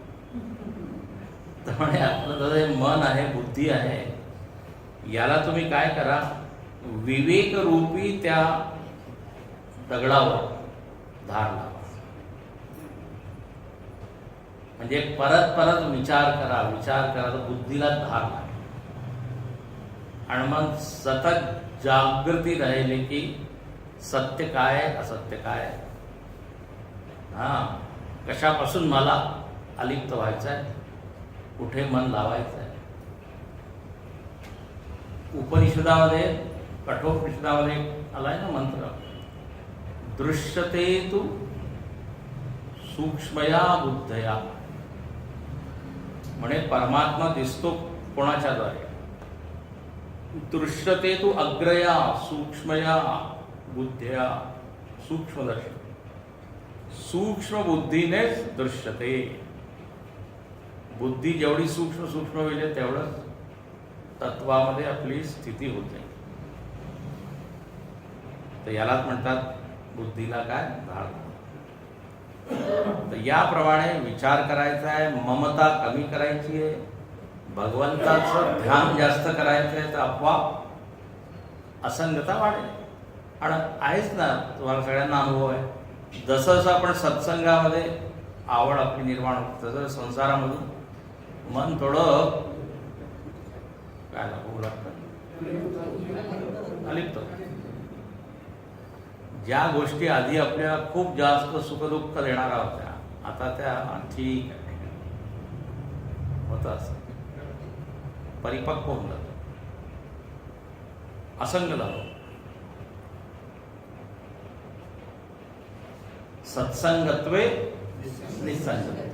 तर म्हणे आपलं जसं मन आहे, बुद्धी आहे, याला तुम्ही काय करा, विवेक रूपी त्या दगडावर धार लावा. म्हणजे परत परत विचार करा तर बुद्धीला धार लागेल. आणि मग सतत जागृती राहिली की सत्य काय, असत्य काय, कशापासून मला अलिप्त व्हायचं आहे, कुठे मन लावायचं आहे. उपनिषदामध्ये, कठोपनिषदामध्ये आलाय ना मंत्र, दृश्यते तु सूक्ष्मया बुद्धया. म्हणे परमात्मा दिसतो कोणाच्या द्वारे, दृश्यते तु अग्रया सूक्ष्मया बुद्धया. सूक्ष्मदर्शी, सूक्ष्म बुद्धीनेच दृश्यते. बुद्धी जेवढी सूक्ष्म होईल तेवढंच तत्वामध्ये आपली स्थिती होते. तर यालाच म्हणतात बुद्धीला काय, धार. तर याप्रमाणे विचार करायचा आहे, ममता कमी करायची आहे, भगवंताचं ध्यान जास्त करायचं आहे, तर आपोआप असंगता वाढेल. आणि आहेच ना, तुम्हाला सगळ्यांना अनुभव आहे. जसं जसं आपण सत्संगामध्ये आवड आपली निर्माण होते, तसं संसारामधून मन थोडं काय होऊ लागतं, अलिप्त. ज्या गोष्टी आधी आपल्याला खूप जास्त सुखदुःख देणाऱ्या होत्या, आता त्या ठीक आहे होत असं परिपक्व होऊन जातं, असंग झालं. सत्संगत्वे निसंगत्वे.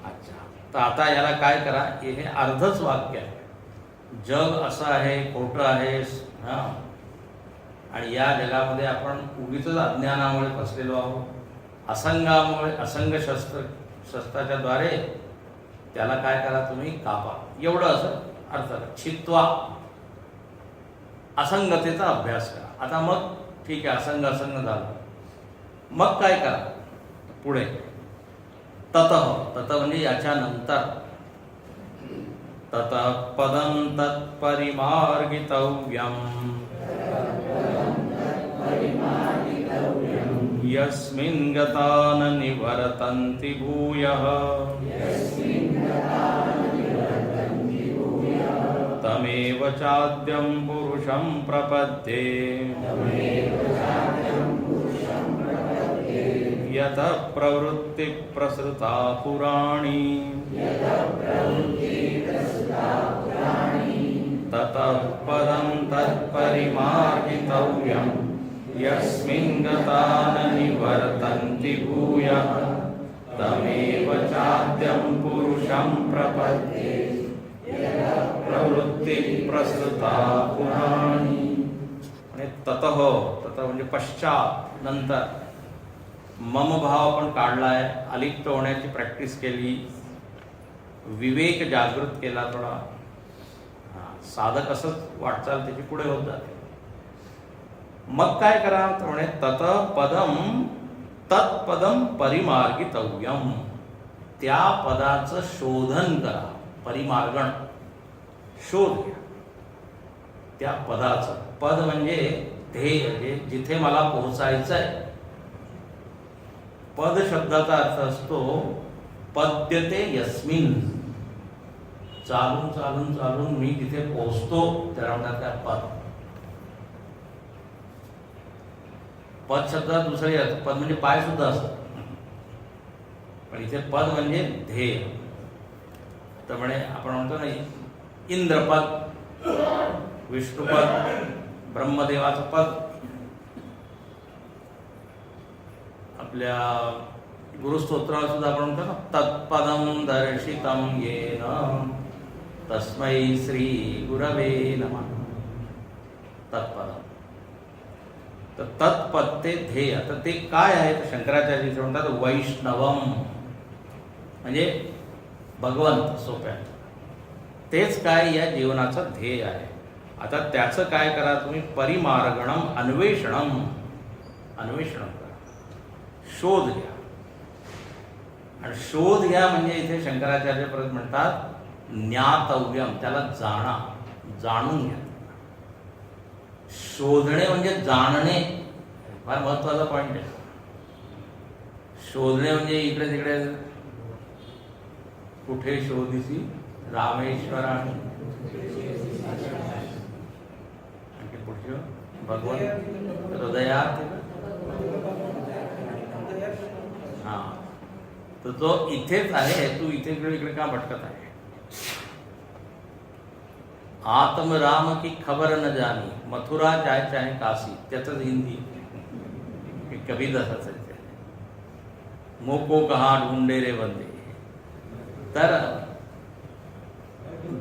अच्छा, तर आता याला काय करा, हे अर्धच वाक्य आहे. जग असं आहे, खोटं आहे, आणि या जगामध्ये आपण उगीच अज्ञानामुळे फसलेलो आहोत. असंगामुळे, असंग शस्त्राच्या द्वारे त्याला काय करा, तुम्ही कापा. एवढं असं अर्थ. छित्वा, असंगतेचा अभ्यास करा. आता मग ठीक आहे, असंग झालं, मग काय करा पुढे. तत म्हणजे याच्यानंतर, तत पदं तत्परिमार्गितव्यम् यस्मिन् गता न निवर्तन्ति भूयः तमेव चाद्यं पुरुषं प्रपद्ये यतः प्रवृत्ति प्रसृता पुराणी ततः पदं तत्परिमार्गितव्यं यस्मिन् गता न निवर्तन्ति भूयः तमेव चाद्यं पुरुषं प्रपद्ये प्रवृत्ति प्रसृता पुराणी. आणि ततः म्हणजे पश्चात, नंतर, मम भाव आपण काढलाय, अलिप्त होण्याची प्रॅक्टिस केली, विवेक जागृत केला थोडा, साधक असंच वाटचाल त्याची पुढे होत जाते. मग काय करा तर म्हणे तत पदम तत्पदम परिमार्गितव्यम, त्या पदाचं शोधन करा. परिमार्गण, शोध घ्या त्या पदाचं. पद म्हणजे ध्येय, जे जिथे मला पोहोचायचं आहे. पद शब्दाचा अर्थ असतो पद्यते यस्मिन, चालून चालून चालून मी तिथे पोहोचतो, त्याला म्हणतात त्या पद. पद शब्दात दुसरे अर्थ, पद म्हणजे पाय सुद्धा असतात, पण इथे पद म्हणजे ध्येय. तर म्हणे आपण म्हणतो ना इंद्रपद, विष्णुपद, ब्रह्मदेवाचं पद. आपल्या गुरुस्तोत्राला सुद्धा आपण म्हणतो ना तत्पदम दर्शितम येन तस्मै श्री गुरवे नमः. तत्पदम, तर तत्पद ते ध्येय. तर ते काय आहे तर शंकराचार्य म्हणतात वैष्णवम, म्हणजे भगवंत. सोप्या तेच काय या जीवनाचं ध्येय आहे. आता त्याचं काय करा तुम्ही, परिमार्गणम, अन्वेषणम, अन्वेषण करा, शोध घ्या. आणि शोध घ्या म्हणजे इथे शंकराचार्य परत म्हणतात ज्ञातव्यम, त्याला जाणा, जाणून घ्या. शोधणे म्हणजे जाणणे, फार महत्वाचा पॉइंट आहे. शोधणे म्हणजे इकडे तिकडे कुठे शोधिसी रामेश्वराने, आणखी पुढचं भगवंत हृदयात. हा, तर तो इथेच आहे, तू इथे इकडे का भटकत आहे. आत्म राम की खबर न जानी, मथुरा चाहे चाहे काशी, त्याचंच हिंदी कभी तसंच आहे. मोको कहा ढूंढे रे बंदे. तर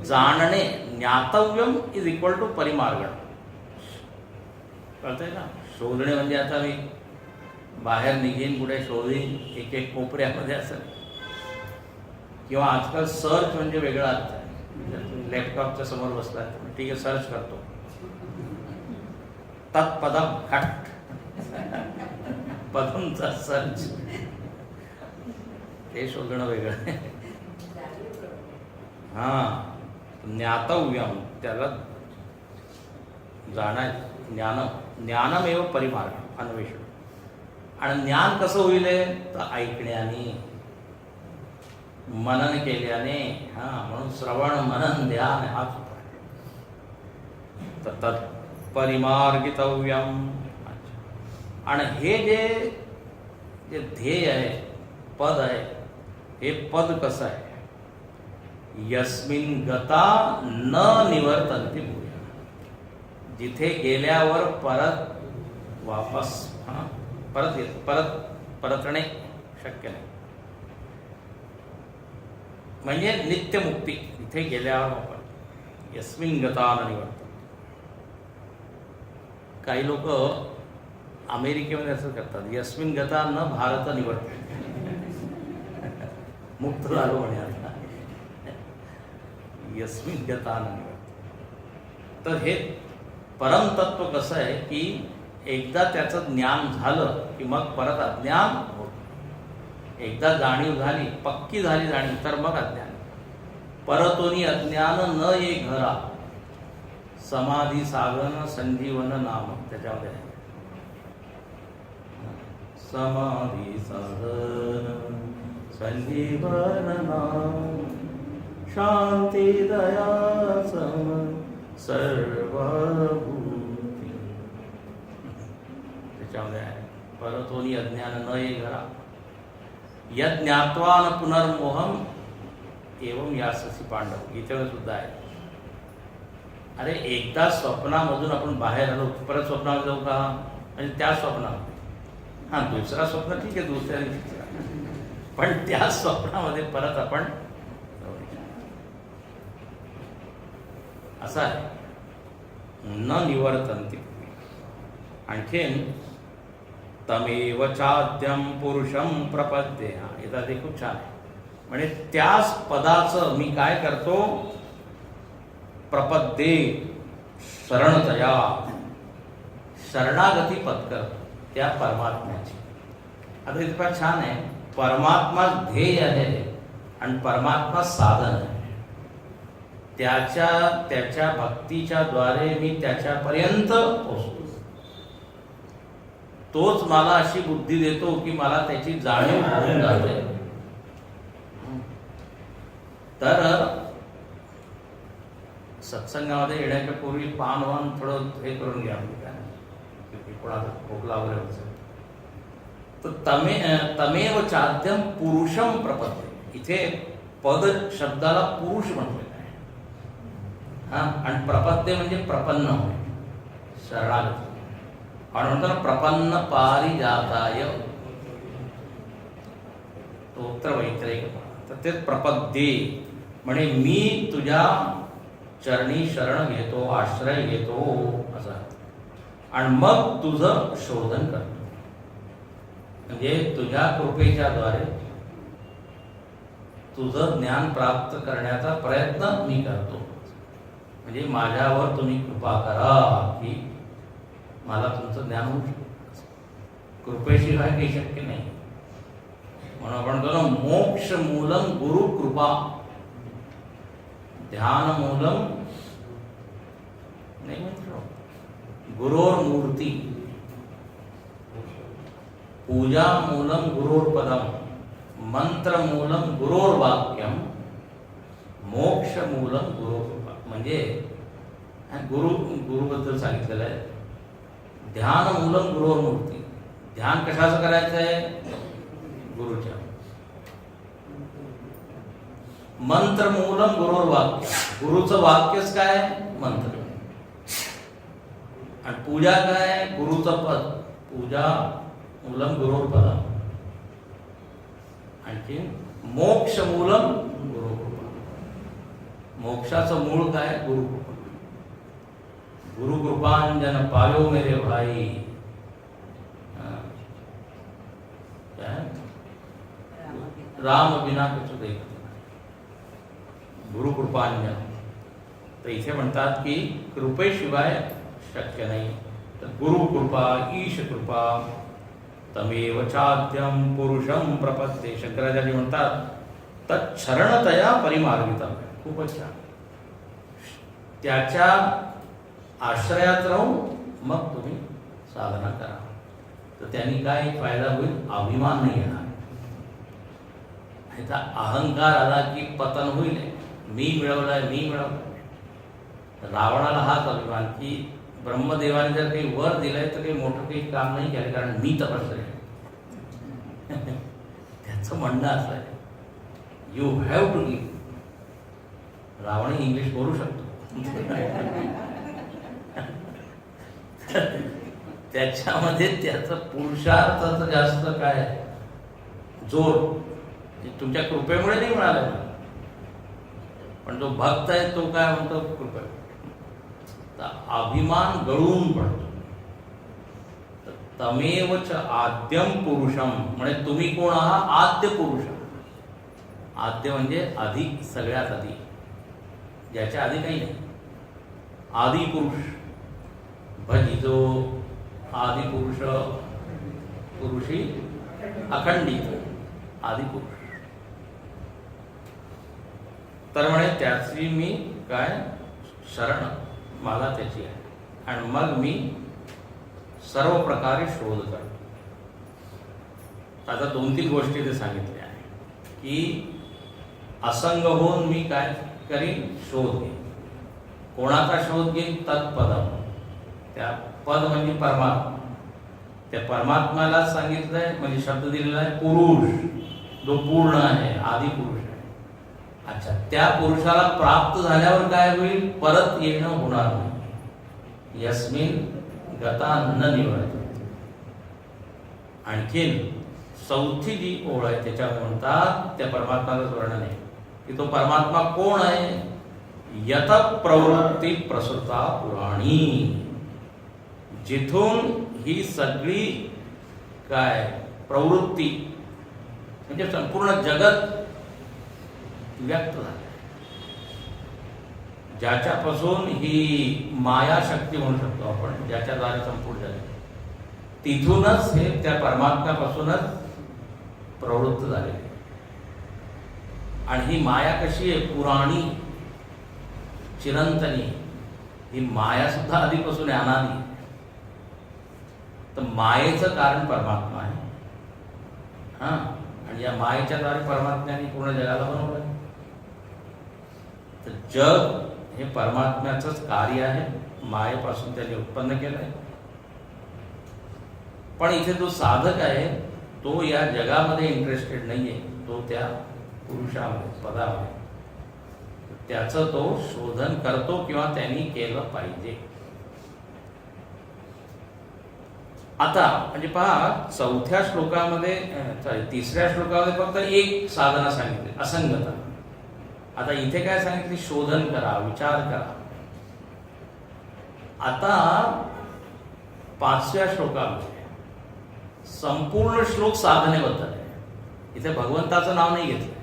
जाणणे, ज्ञातव्यम इज इक्वल टू परिमार्गण. कळतंय ना. शोधणे म्हणजे आता मी बाहेर निघेन, कुठे शोधीन, एक एक कोपऱ्यामध्ये असं, किंवा आजकाल सर्च म्हणजे वेगळा अर्थ आहे. लॅपटॉपच्या समोर बसला, ठीक आहे सर्च करतो, तत्पदम खट, पदमचा सर्च, ते शोधणं वेगळं. हा, ज्ञातव्यम, त्याला जाणाय, ज्ञान, ज्ञानमेव परिमार्ग, अन्वेषण. आणि ज्ञान कसं होईल तर ऐकण्याने, मनन केल्याने. हा, म्हणून श्रवण मनन ध्यान हाच उपाय. तर तत्परिमार्गितव्यम. आणि हे जे ध्येय आहे, पद आहे, हे पद कसं आहे, यस्मिन गता न निवर्तन्ति भूया, जिथे गेल्यावर परत वापस परतणे शक्य नाही. म्हणजे नित्यमुक्ती, इथे गेल्यावर वापर. यस्मिन गता न निवर्तन्ति. काही लोक अमेरिकेमध्ये असं करतात, यस्मिन गता न भारत निवर्तन्ति, मुक्त झालो म्हणे आता, यस्मिन गता न निवर्तन्ति. तर हे परमतत्व कसं आहे की एकदा त्याचं ज्ञान झालं की मग परत अज्ञान होत. एकदा जाणीव झाली, पक्की झाली जाणीव, तर मग अज्ञान. परतोनी अज्ञान न ये घरा, समाधी साधन संजीवन नाम. त्याच्यामध्ये आहे समाधी साधन संजीवन नाम, शांती दया सम सर्वभूती. त्याच्यामध्ये आहे परतोनी अज्ञान न ये घरा, यज्ञात्वा न पुनर्मोहम एवं याससी पांडव. गीतेवर सुद्धा आहे. अरे एकदा स्वप्नामधून आपण बाहेर आलो, परत स्वप्नामध्ये जाऊ का, म्हणजे त्या स्वप्नामध्ये. हां, दुसरा स्वप्न ठीक आहे, दुसऱ्या दिवशी, पण त्या स्वप्नामध्ये परत आपण असं आहे न निवर्तन्ति. आणखीन तमेव चाद्यम पुरुषम प्रपद्ये. येतात ते खूप छान आहे. म्हणजे त्याच पदाचं मी काय करतो, प्रपद्ये शरणतया, शरणागती पत्करतो त्या परमात्म्याची. आता इथे फार छान आहे, परमात्मा ध्येय आहे आणि परमात्मा साधन आहे. त्याच्या भक्तीच्या द्वारे मी त्याच्यापर्यंत पोहोचतो. तोच मला अशी बुद्धी देतो की मला त्याची जाणीव होऊन जाते. तर सत्संगामध्ये येण्याच्या पूर्वी पान वान थोडं हे करून घ्या, कोणाचा खोकला वगैरे असेल तर तमेव चाद्यम पुरुषम प्रपद्ये. इथे पद शब्दाला पुरुष म्हटलेलं आहे. आणि प्रपद्ये म्हणजे प्रपन्न होय, शरणागती. आणि म्हणतो प्रपन्न पारिजाताय स्तोत्र वैतरेक. तर तेच प्रपद्ये म्हणजे मी तुझ्या चरणी शरण घेतो, आश्रय घेतो असा. आणि मग तुझं शोधन करतो. म्हणजे तुझ्या कृपेच्या द्वारे तुझं ज्ञान प्राप्त करण्याचा प्रयत्न मी करतो. म्हणजे माझ्यावर तुम्ही कृपा करा की मला तुमचं ज्ञान होऊ शकतं. कृपेशिवाय काही शक्य नाही. म्हणून आपण म्हणतो ना, मोक्ष मूलम गुरु कृपा, ध्यान मूलम नाही म्हटलं, गुरोर मूर्ती, पूजा मूलम गुरोर पदम, मंत्र मूलम गुरोर वाक्यम, मोक्ष मूलम गुरोर कृपा. म्हणजे गुरुबद्दल सांगितलेलं आहे. ध्यान मूलम गुरोर मूर्ती, ध्यान कशाचं करायचं आहे, गुरुच्या. मंत्र मूलम गुरोर वाक्य, गुरुचं वाक्यच काय, मंत्र. आणि पूजा काय, गुरुचं पद, पूजा मूलम गुरोर पदम. आणखी मोक्ष मूलम गुरुकृपा, मोक्षाचं मूळ काय, गुरुकृपा. गुरुकृपांजन पायो मेरे भाई. राम बिना कुछ देखत. गुरुकृपांजन. तर इथे म्हणतात की कृपेशिवाय शक्य नाही. तर गुरुकृपा, ईश कृपा, तमेव चाद्यम पुरुषम प्रपद्ये. शंकराचार्य म्हणतात तच्छरणतया परिमार्गितम. खूपच छान. त्याच्या आश्रयात राहून मग तुम्ही साधना करा. तर त्यांनी काय फायदा होईल, अभिमान नाही येणार. ह्याचा अहंकार आला की पतन होईल. मी मिळवलाय, मी मिळवलं. रावणाला हाच अभिमान की ब्रह्मदेवाने जर काही वर दिलंय तर काही मोठं काही काम नाही केलं, कारण मी तपस्या आहे. त्याचं म्हणणं असं आहे, you have to give. Ravan English बोलू शकतो. त्याच्यामध्ये त्याचं पुरुषार्थाचं जास्त काय जोर तुमच्या कृपेमुळे नाही मिळालं. पण जो भक्त आहे तो काय म्हणतो, कृपा. अभिमान गळून पडतो. तमेवच आद्यम पुरुषम म्हणजे तुम्ही कोण आहात, आद्य पुरुष. आद्य म्हणजे आधी, सगळ्यात आधी, ज्याच्या आधी काही नाही. आदि पुरुष भजितो आदि पुरुष, पुरुषी अखंडित आदि पुरुष. तर म्हणे त्याची मी काय शरण मला त्याची आहे. आणि मग मी सर्व प्रकारे शोध करतो. आता 2-3 गोष्टी ते सांगितल्या आहे की असंग होऊन मी काय करीन, शोध घेईन. कोणाचा शोध घेईन, तत्पदम. त्या पद म्हणजे परमात्मा. त्या परमात्म्याला सांगितलंय, म्हणजे शब्द दिलेला आहे पुरुष, जो पूर्ण आहे, आदि पुरुष आहे. अच्छा, त्या पुरुषाला प्राप्त झाल्यावर काय होईल, परत येणं होणार नाही. यस्मिन गता न निवर्तते. आणखीन 4थी जी ओळ आहे त्याच्यावर म्हणतात, त्या परमात्म्याचं वर्णन आहे की तो परमात्मा कोण आहे. यत प्रवृत्ती प्रसृता पुराणी. जिथून ही सगळी काय प्रवृत्ती म्हणजे संपूर्ण जगत व्यक्त झालं, ज्याच्यापासून ही माया शक्ती म्हणू शकतो आपण, ज्याच्याद्वारे संपूर्ण जगत, तिथूनच हे त्या परमात्म्यापासूनच प्रवृत्त झाले. आणि ही माया कशी आहे, पुराणी चिरंतनी, ही माया सुद्धा आधीपासून आहे, अनादी. तर मायेचं कारण परमात्मा आहे. हा, आणि या मायेच्या द्वारे परमात्म्याने पूर्ण जगाला बनवलं. तर जग हे परमात्म्याचंच कार्य आहे, मायेपासून त्याने उत्पन्न केलंय. पण इथे जो साधक आहे तो या जगामध्ये इंटरेस्टेड नाहीये, तो त्या पुरुषामध्ये, पदामध्ये, त्याचं तो शोधन करतो किंवा त्यांनी केलं पाहिजे. आता म्हणजे पहा, चौथ्या श्लोकामध्ये, तिसऱ्या श्लोकामध्ये फक्त एक साधना सांगितली, असंगता. आता इथे काय सांगितली, शोधन करा, विचार करा. आता 5व्या श्लोकामध्ये संपूर्ण श्लोक साधनेबद्दल आहे. इथे भगवंताचं नाव नाही घेतलं,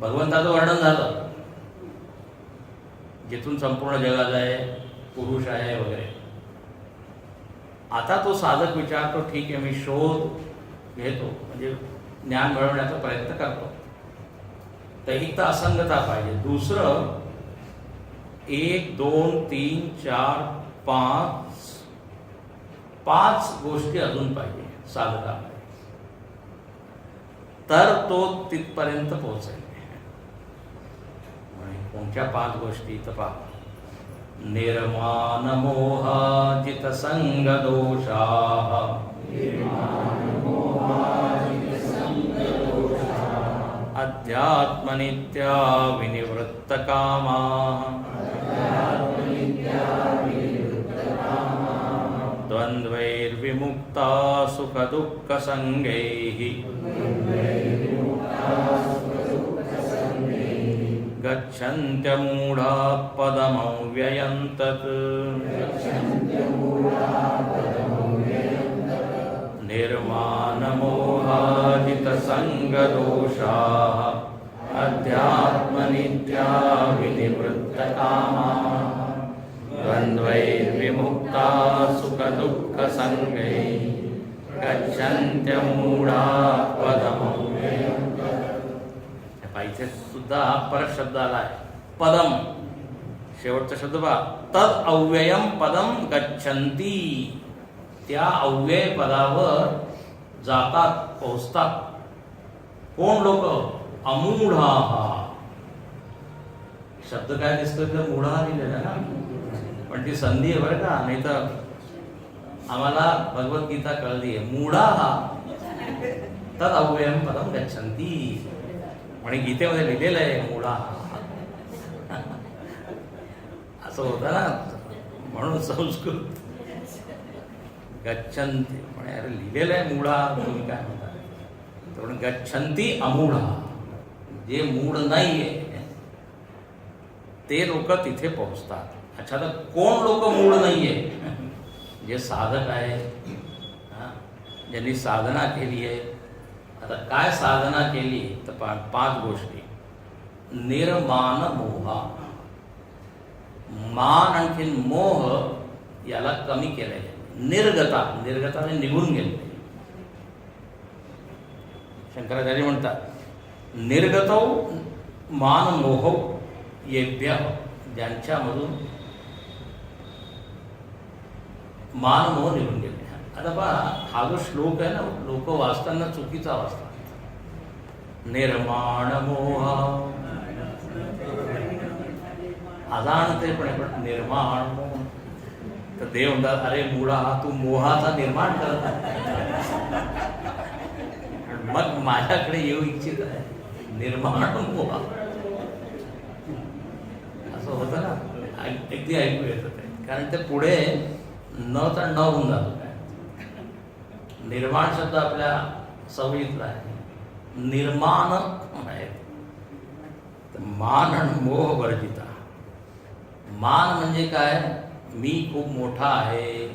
भगवंताचं वर्णन झालं, जिथून संपूर्ण जगात आहे, पुरुष आहे वगैरे. आता तो साधक विचारतो, ठीक आहे, मी शोध घेतो, म्हणजे ज्ञान मिळवण्याचा प्रयत्न करतो, तर ही तर असंगता पाहिजे. दुसरं 1 2 3 4 5 गोष्टी अजून पाहिजे साधकामध्ये, तर तो तिथपर्यंत पोहोचेल. कोणत्या 5 गोष्टी तर पहा, निर्माण मोहाजित संग दोषा, अध्यात्म नित्या विनिवृत्त कामा, द्वंद्वैर्विमुक्ता सुख दुःख संगैः, गच्छन्त्यमूढा पदमव्ययं तत्, निर्माणमोहाजितसङ्गदोषाः, अध्यात्मनित्या विनिवृत्तकामाः, द्वन्द्वैर्विमुक्ता सुखदुःखसङ्गैः, गच्छन्त्यमूढा पदमव्ययं. इथे सुद्धा परत शब्द आलाय, पदम, शेवटचा शब्द बा, तद अव्ययम पदम गच्छन्ती, त्या अव्यय पदावर जातात, पोहोचतात. कोण लोक, अमूढा. शब्द काय दिसतोय तर मूढा लिहिलेला ना, पण ती संधी आहे बरं का, नाही तर आम्हाला भगवद्गीता कळली आहे. मूढा तद अव्ययम पदम गच्छन्ती, आणि गीतेमध्ये लिहिलेलं आहे मूढा, असं होतं ना, म्हणून संस्कृत गच्छन्ती, म्हणे अरे लिहिलेलं आहे मूढा, तुम्ही काय म्हणता. तर गच्छन्ती अमूढा, जे मूढ नाहीये ते लोक तिथे पोहोचतात. अच्छा, तर कोण लोक मूढ नाहीये, जे साधक आहे, ज्यांनी साधना केली आहे. आता काय साधना केली तर 5 गोष्टी. निर्माण मोहा, मान आणखीन मोह याला कमी केलंय. निर्गता, निर्गताने निघून गेले. शंकराचार्य म्हणतात, निर्गतौ मान मोह येभ्य, ज्यांच्यामधून मान मोह निघून गेले. आता पहा, हा जो श्लोक आहे ना, लोक वाचताना चुकीचा वाचतात. निर्माण मोहा, अजाणतेपणे, पण निर्माण मोह. तर देव म्हणतात, अरे मूढा, तू मोहाचा निर्माण करत आहे, मग माझ्याकडे येऊ इच्छित आहे. निर्माण मोहा असं होतं ना, अगदी ऐकू येतं ते, कारण ते पुढे न तर न होऊन जातो. निर्माण शब्द आपल्या सवयीतला आहे, निर्माण आहे. मान आणि मोह वर्जिता. मान म्हणजे काय, मी खूप मोठा आहे,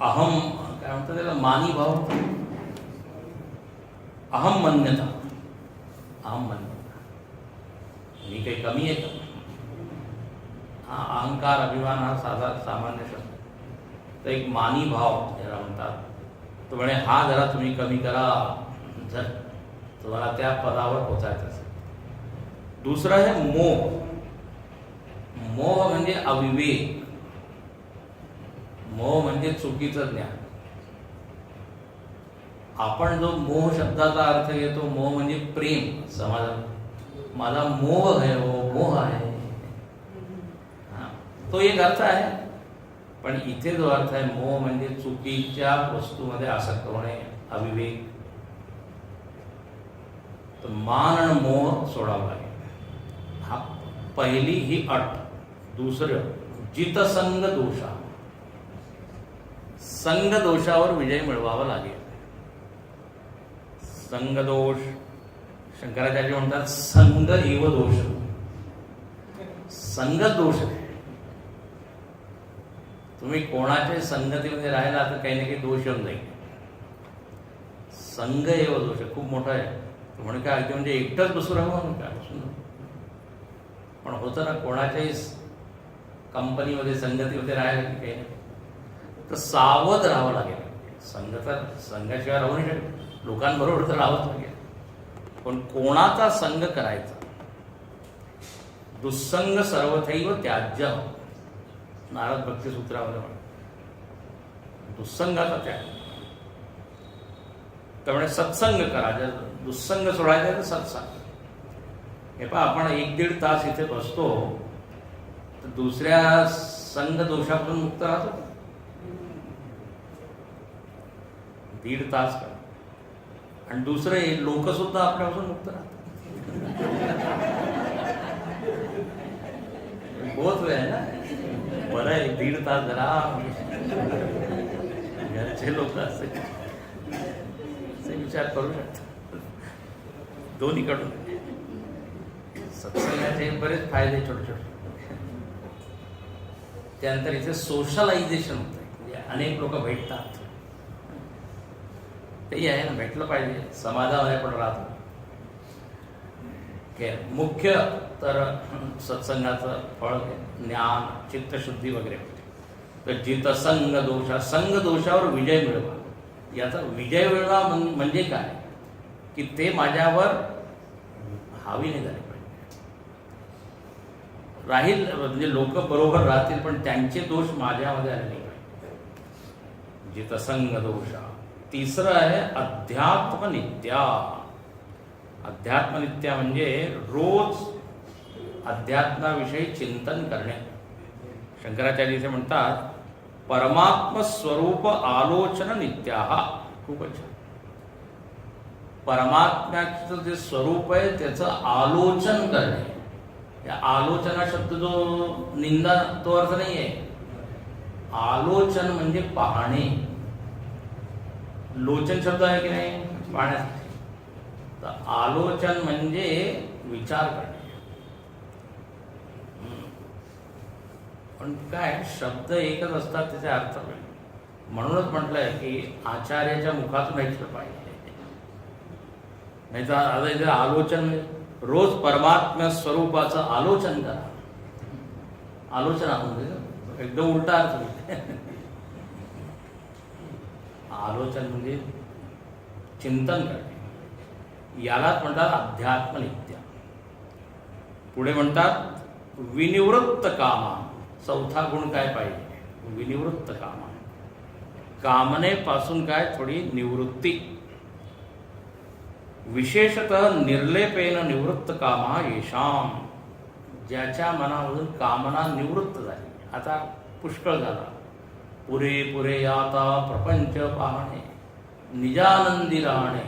अहम काय म्हणतात त्याला, मानी भाव, अहममान्यता. अहममान्यता, मी काही कमी आहे का? हा अहंकार, अभिमान हा साधा सामान्य शब्द. तर एक मानी भाव ज्याला म्हणतात, तो म्हणे हा जरा तुम्ही कमी करा जर तुम्हाला त्या पदावर पोचायचं असेल. दुसरं आहे मोह. मोह म्हणजे अविवेक, मोह म्हणजे चुकीचं ज्ञान. आपण जो मोह शब्दाचा अर्थ घेतो, मोह म्हणजे प्रेम. समाजात माझा मोह आहे, मोह आहे, तो एक अर्थ आहे. पण इथे जो अर्थ आहे मोह म्हणजे चुकीच्या वस्तूमध्ये आसक्त होणे, अविवेक. तर मान आणि मोह सोडावा लागेल. हा पहिली ही अट. दुसरं जितसंग दोषा, संग दोषावर विजय मिळवावा लागेल. संग दोष, शंकराचार्य म्हणतात संग एव दोष. संग दोष आहे. तुम्ही कोणाच्या संगतीमध्ये राहिला तर काही ना काही दोष येऊन जाईल. संग एव दोष खूप मोठा आहे. म्हणून काय अगदी म्हणजे एकटंच बसू राहू म्हणून काय बसून, पण होतं ना कोणाच्याही कंपनीमध्ये संगतीमध्ये राहायला की काही नाही, तर सावध राहावं लागेल. संघ तर संघाशिवाय राहू नाही शकत, लोकांबरोबर तर राहावंच लागेल. पण कोणाचा संघ करायचा? दुस्संग सर्वथैव त्याज्य, नारद भक्ती सूत्रामध्ये म्हणतात दुस्संगाचा त्याग. त्यामुळे सत्संग करा. जर दुस्संग सोडायचा तर सत्संग. हे पहा, आपण 1-1.5 तास इथे बसतो तर दुसऱ्या संघ दोषापासून मुक्त राहतो. 1.5 तास करा. आणि दुसरे लोक सुद्धा आपल्यापासून मुक्त राहतात. बहुत वेळ आहे ना, बरं आहे 1.5 तास जरा घरचे लोक असे विचार करू शकतात. दोन्हीकडून सत्संगाचे बरेच फायदे छोटे छोटे. त्यानंतर इथे सोशलायझेशन होतं, म्हणजे अनेक लोक भेटतात. तेही आहे ना, भेटलं पाहिजे, समाजामध्ये पण राहतो. मुख्य तर सत्संगाचं फळ ज्ञान, चित्तशुद्धी वगैरे होते. तर जितसंग दोषा, संग दोषावर विजय मिळवा. याचा विजय मिळवा म्हणजे काय की ते माझ्यावर हावी नाही झाले पाहिजे. राहील म्हणजे लोक बरोबर राहतील पण त्यांचे दोष माझ्यामध्ये आले नाही पाहिजे. जितसंग दोषा. तिसरं आहे अध्यात्मनित्या. अध्यात्मनित्या म्हणजे रोज अध्यात्माविषयी चिंतन करणे. शंकराचार्य इथे म्हणतात परमात्म स्वरूप आलोचन नित्याहा. खूपच छान. परमात्म्याचं जे स्वरूप आहे त्याचं आलोचन करणे. या आलोचना शब्द जो निंदा तो अर्थ नाही आहे. आलोचन म्हणजे पाहणे. लोचन शब्द आहे की नाही पाहण्यासाठी. तर आलोचन म्हणजे विचार करणे. पण काय शब्द एकच असतात त्याचे अर्थ वेगळे. म्हणूनच म्हटलंय की आचार्याच्या मुखातून ऐकलं पाहिजे. नाही तर आता इथे आलोचन रोज परमात्म्या स्वरूपाचं आलोचन करा. आलोचना म्हणजे एकदम उलटा अर्थ. आलोचन म्हणजे चिंतन करणे. यालाच म्हणतात अध्यात्मनित्या. पुढे म्हणतात विनिवृत्त कामा. चौथा गुण काय पाहिजे? विनिवृत्त कामा. कामनेपासून काय थोडी निवृत्ती. विशेषतः निर्लेपेन निवृत्त कामा येशाम. ज्याच्या मनामधून कामना निवृत्त झाली, आता पुष्कळ झाला. पुरे पुरे आता प्रपंच पाहणे, निजानंदी राहणे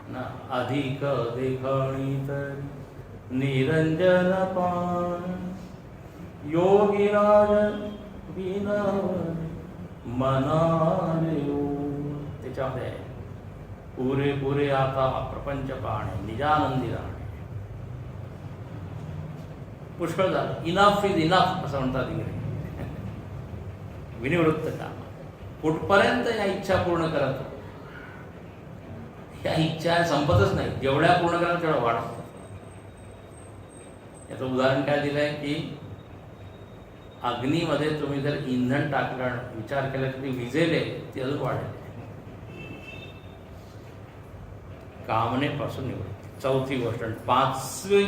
ना अधिक देखणी तर निरंजन पान. योगीराज मनाने. त्याच्यामध्ये पुरे पुरे आता प्रपंच पाहणे, निजानंदी राहणे. पुष्कळ झालं. इनफ इज इनफ असं म्हणतात इंग्रजी. विनिवृत्त काम. कुठपर्यंत या इच्छा पूर्ण करत, या इच्छा संपतच नाही. जेवढ्या पूर्ण करा तेवढं वाढत. याचं उदाहरण काय दिलंय की अग्नीमध्ये तुम्ही जर इंधन टाकलं, विचार केला की ती विझेल, ती अजून वाढेल. कामनेपासून निवड. चौथी गोष्ट. पाचवी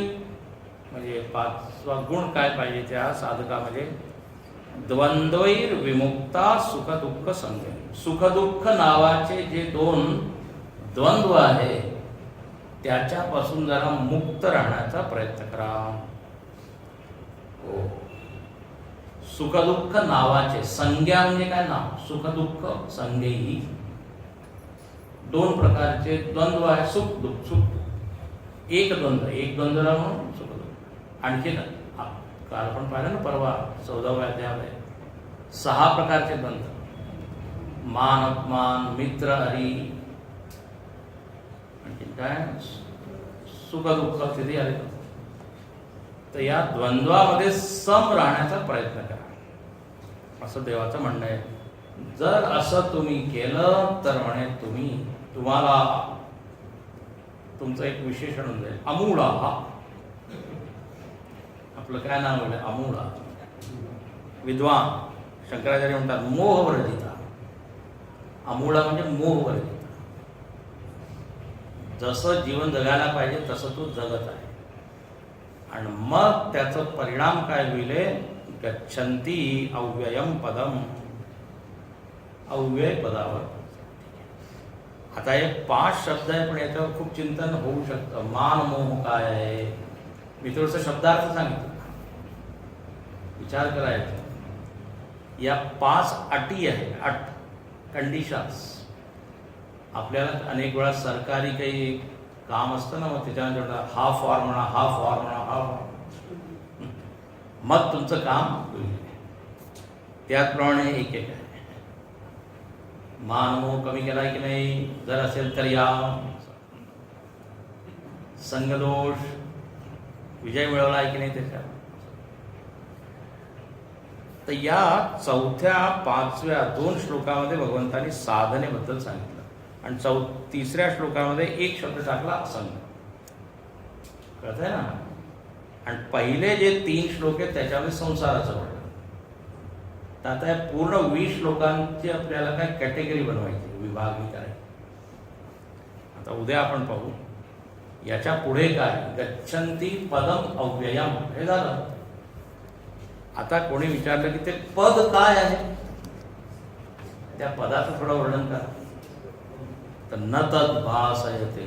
म्हणजे पाचवा गुण काय पाहिजे त्या साधकामध्ये? द्वंद्वैर विमुक्ता सुखदुःख संयम. सुखदुःख नावाचे जे दोन द्वंद्व आहे त्याच्यापासून जरा मुक्त राहण्याचा प्रयत्न करा. हो, सुखदुःख नावाचे. संज्ञा म्हणजे काय? नाव. सुखदुःख संज्ञेही दोन प्रकारचे द्वंद्व आहे. सुख दुःख. सुख एक द्वंद्व, एक द्वंद्वला म्हणून सुख दुःख. आणखी काल आपण पाहिलं ना परवा 14व्या अध्यायामध्ये 6 प्रकारचे द्वंद्व. मान अपमान, मित्र हरी, आणखी काय सुख दुःख स्थिती आले. तर या द्वंद्वामध्ये सम राहण्याचा प्रयत्न करा असं देवाचं म्हणणं आहे. जर असं तुम्ही केलं तर म्हणे तुम्हाला तुमचं एक विशेषण होऊन जाईल. अमूढा. आपलं काय नाव आहे? अमूढा. विद्वान शंकराचार्य म्हणतात मोहवर्जिता. अमूढा म्हणजे मोहवर्जिता. जसं जीवन जगायला पाहिजे तसं तो जगत आहे. आणि मग त्याचा परिणाम काय होईल? गच्छन्ति अव्ययम पदम. अव्यय पदावर. आता हे 5 शब्द आहे पण याच्यावर खूप चिंतन होऊ शकतं. मान मोह काय आहे? मी थोडंसं शब्दार्थ सांगितलं, विचार करायचा. या 5 अटी आहे. अट, कंडिशन्स. आपल्याला अनेक वेळा सरकारी काही काम असतं ना, मग त्याच्यानंतर हा फॉर्म म्हणा, हा फॉर्म म्हणा, हा फॉर्म, मग तुमचं काम होईल. त्याचप्रमाणे एक एक आहे. मान मोह कमी केलाय की नाही? जर असेल तर या. संगदोष विजय मिळवला आहे की नाही त्याच्यावर. तर या 4थ्या 5व्या 2 श्लोकामध्ये भगवंतांनी साधनेबद्दल सांगितलं आणि 3ऱ्या श्लोकामध्ये एक शब्द टाकला असंग. कळतंय ना? आणि पहिले जे 3 श्लोक आहेत त्याच्यामध्ये संसाराचं वर्णन. तर आता या पूर्ण 20 श्लोकांची आपल्याला काय कॅटेगरी बनवायची, विभागणी करायची. आता उद्या आपण पाहू याच्या पुढे काय. गच्छन्ति पदम अव्ययम. हे झालं. आता कोणी विचारलं की ते पद काय आहे, त्या पदाचं थोडं वर्णन करा. तर न तद् भासयते.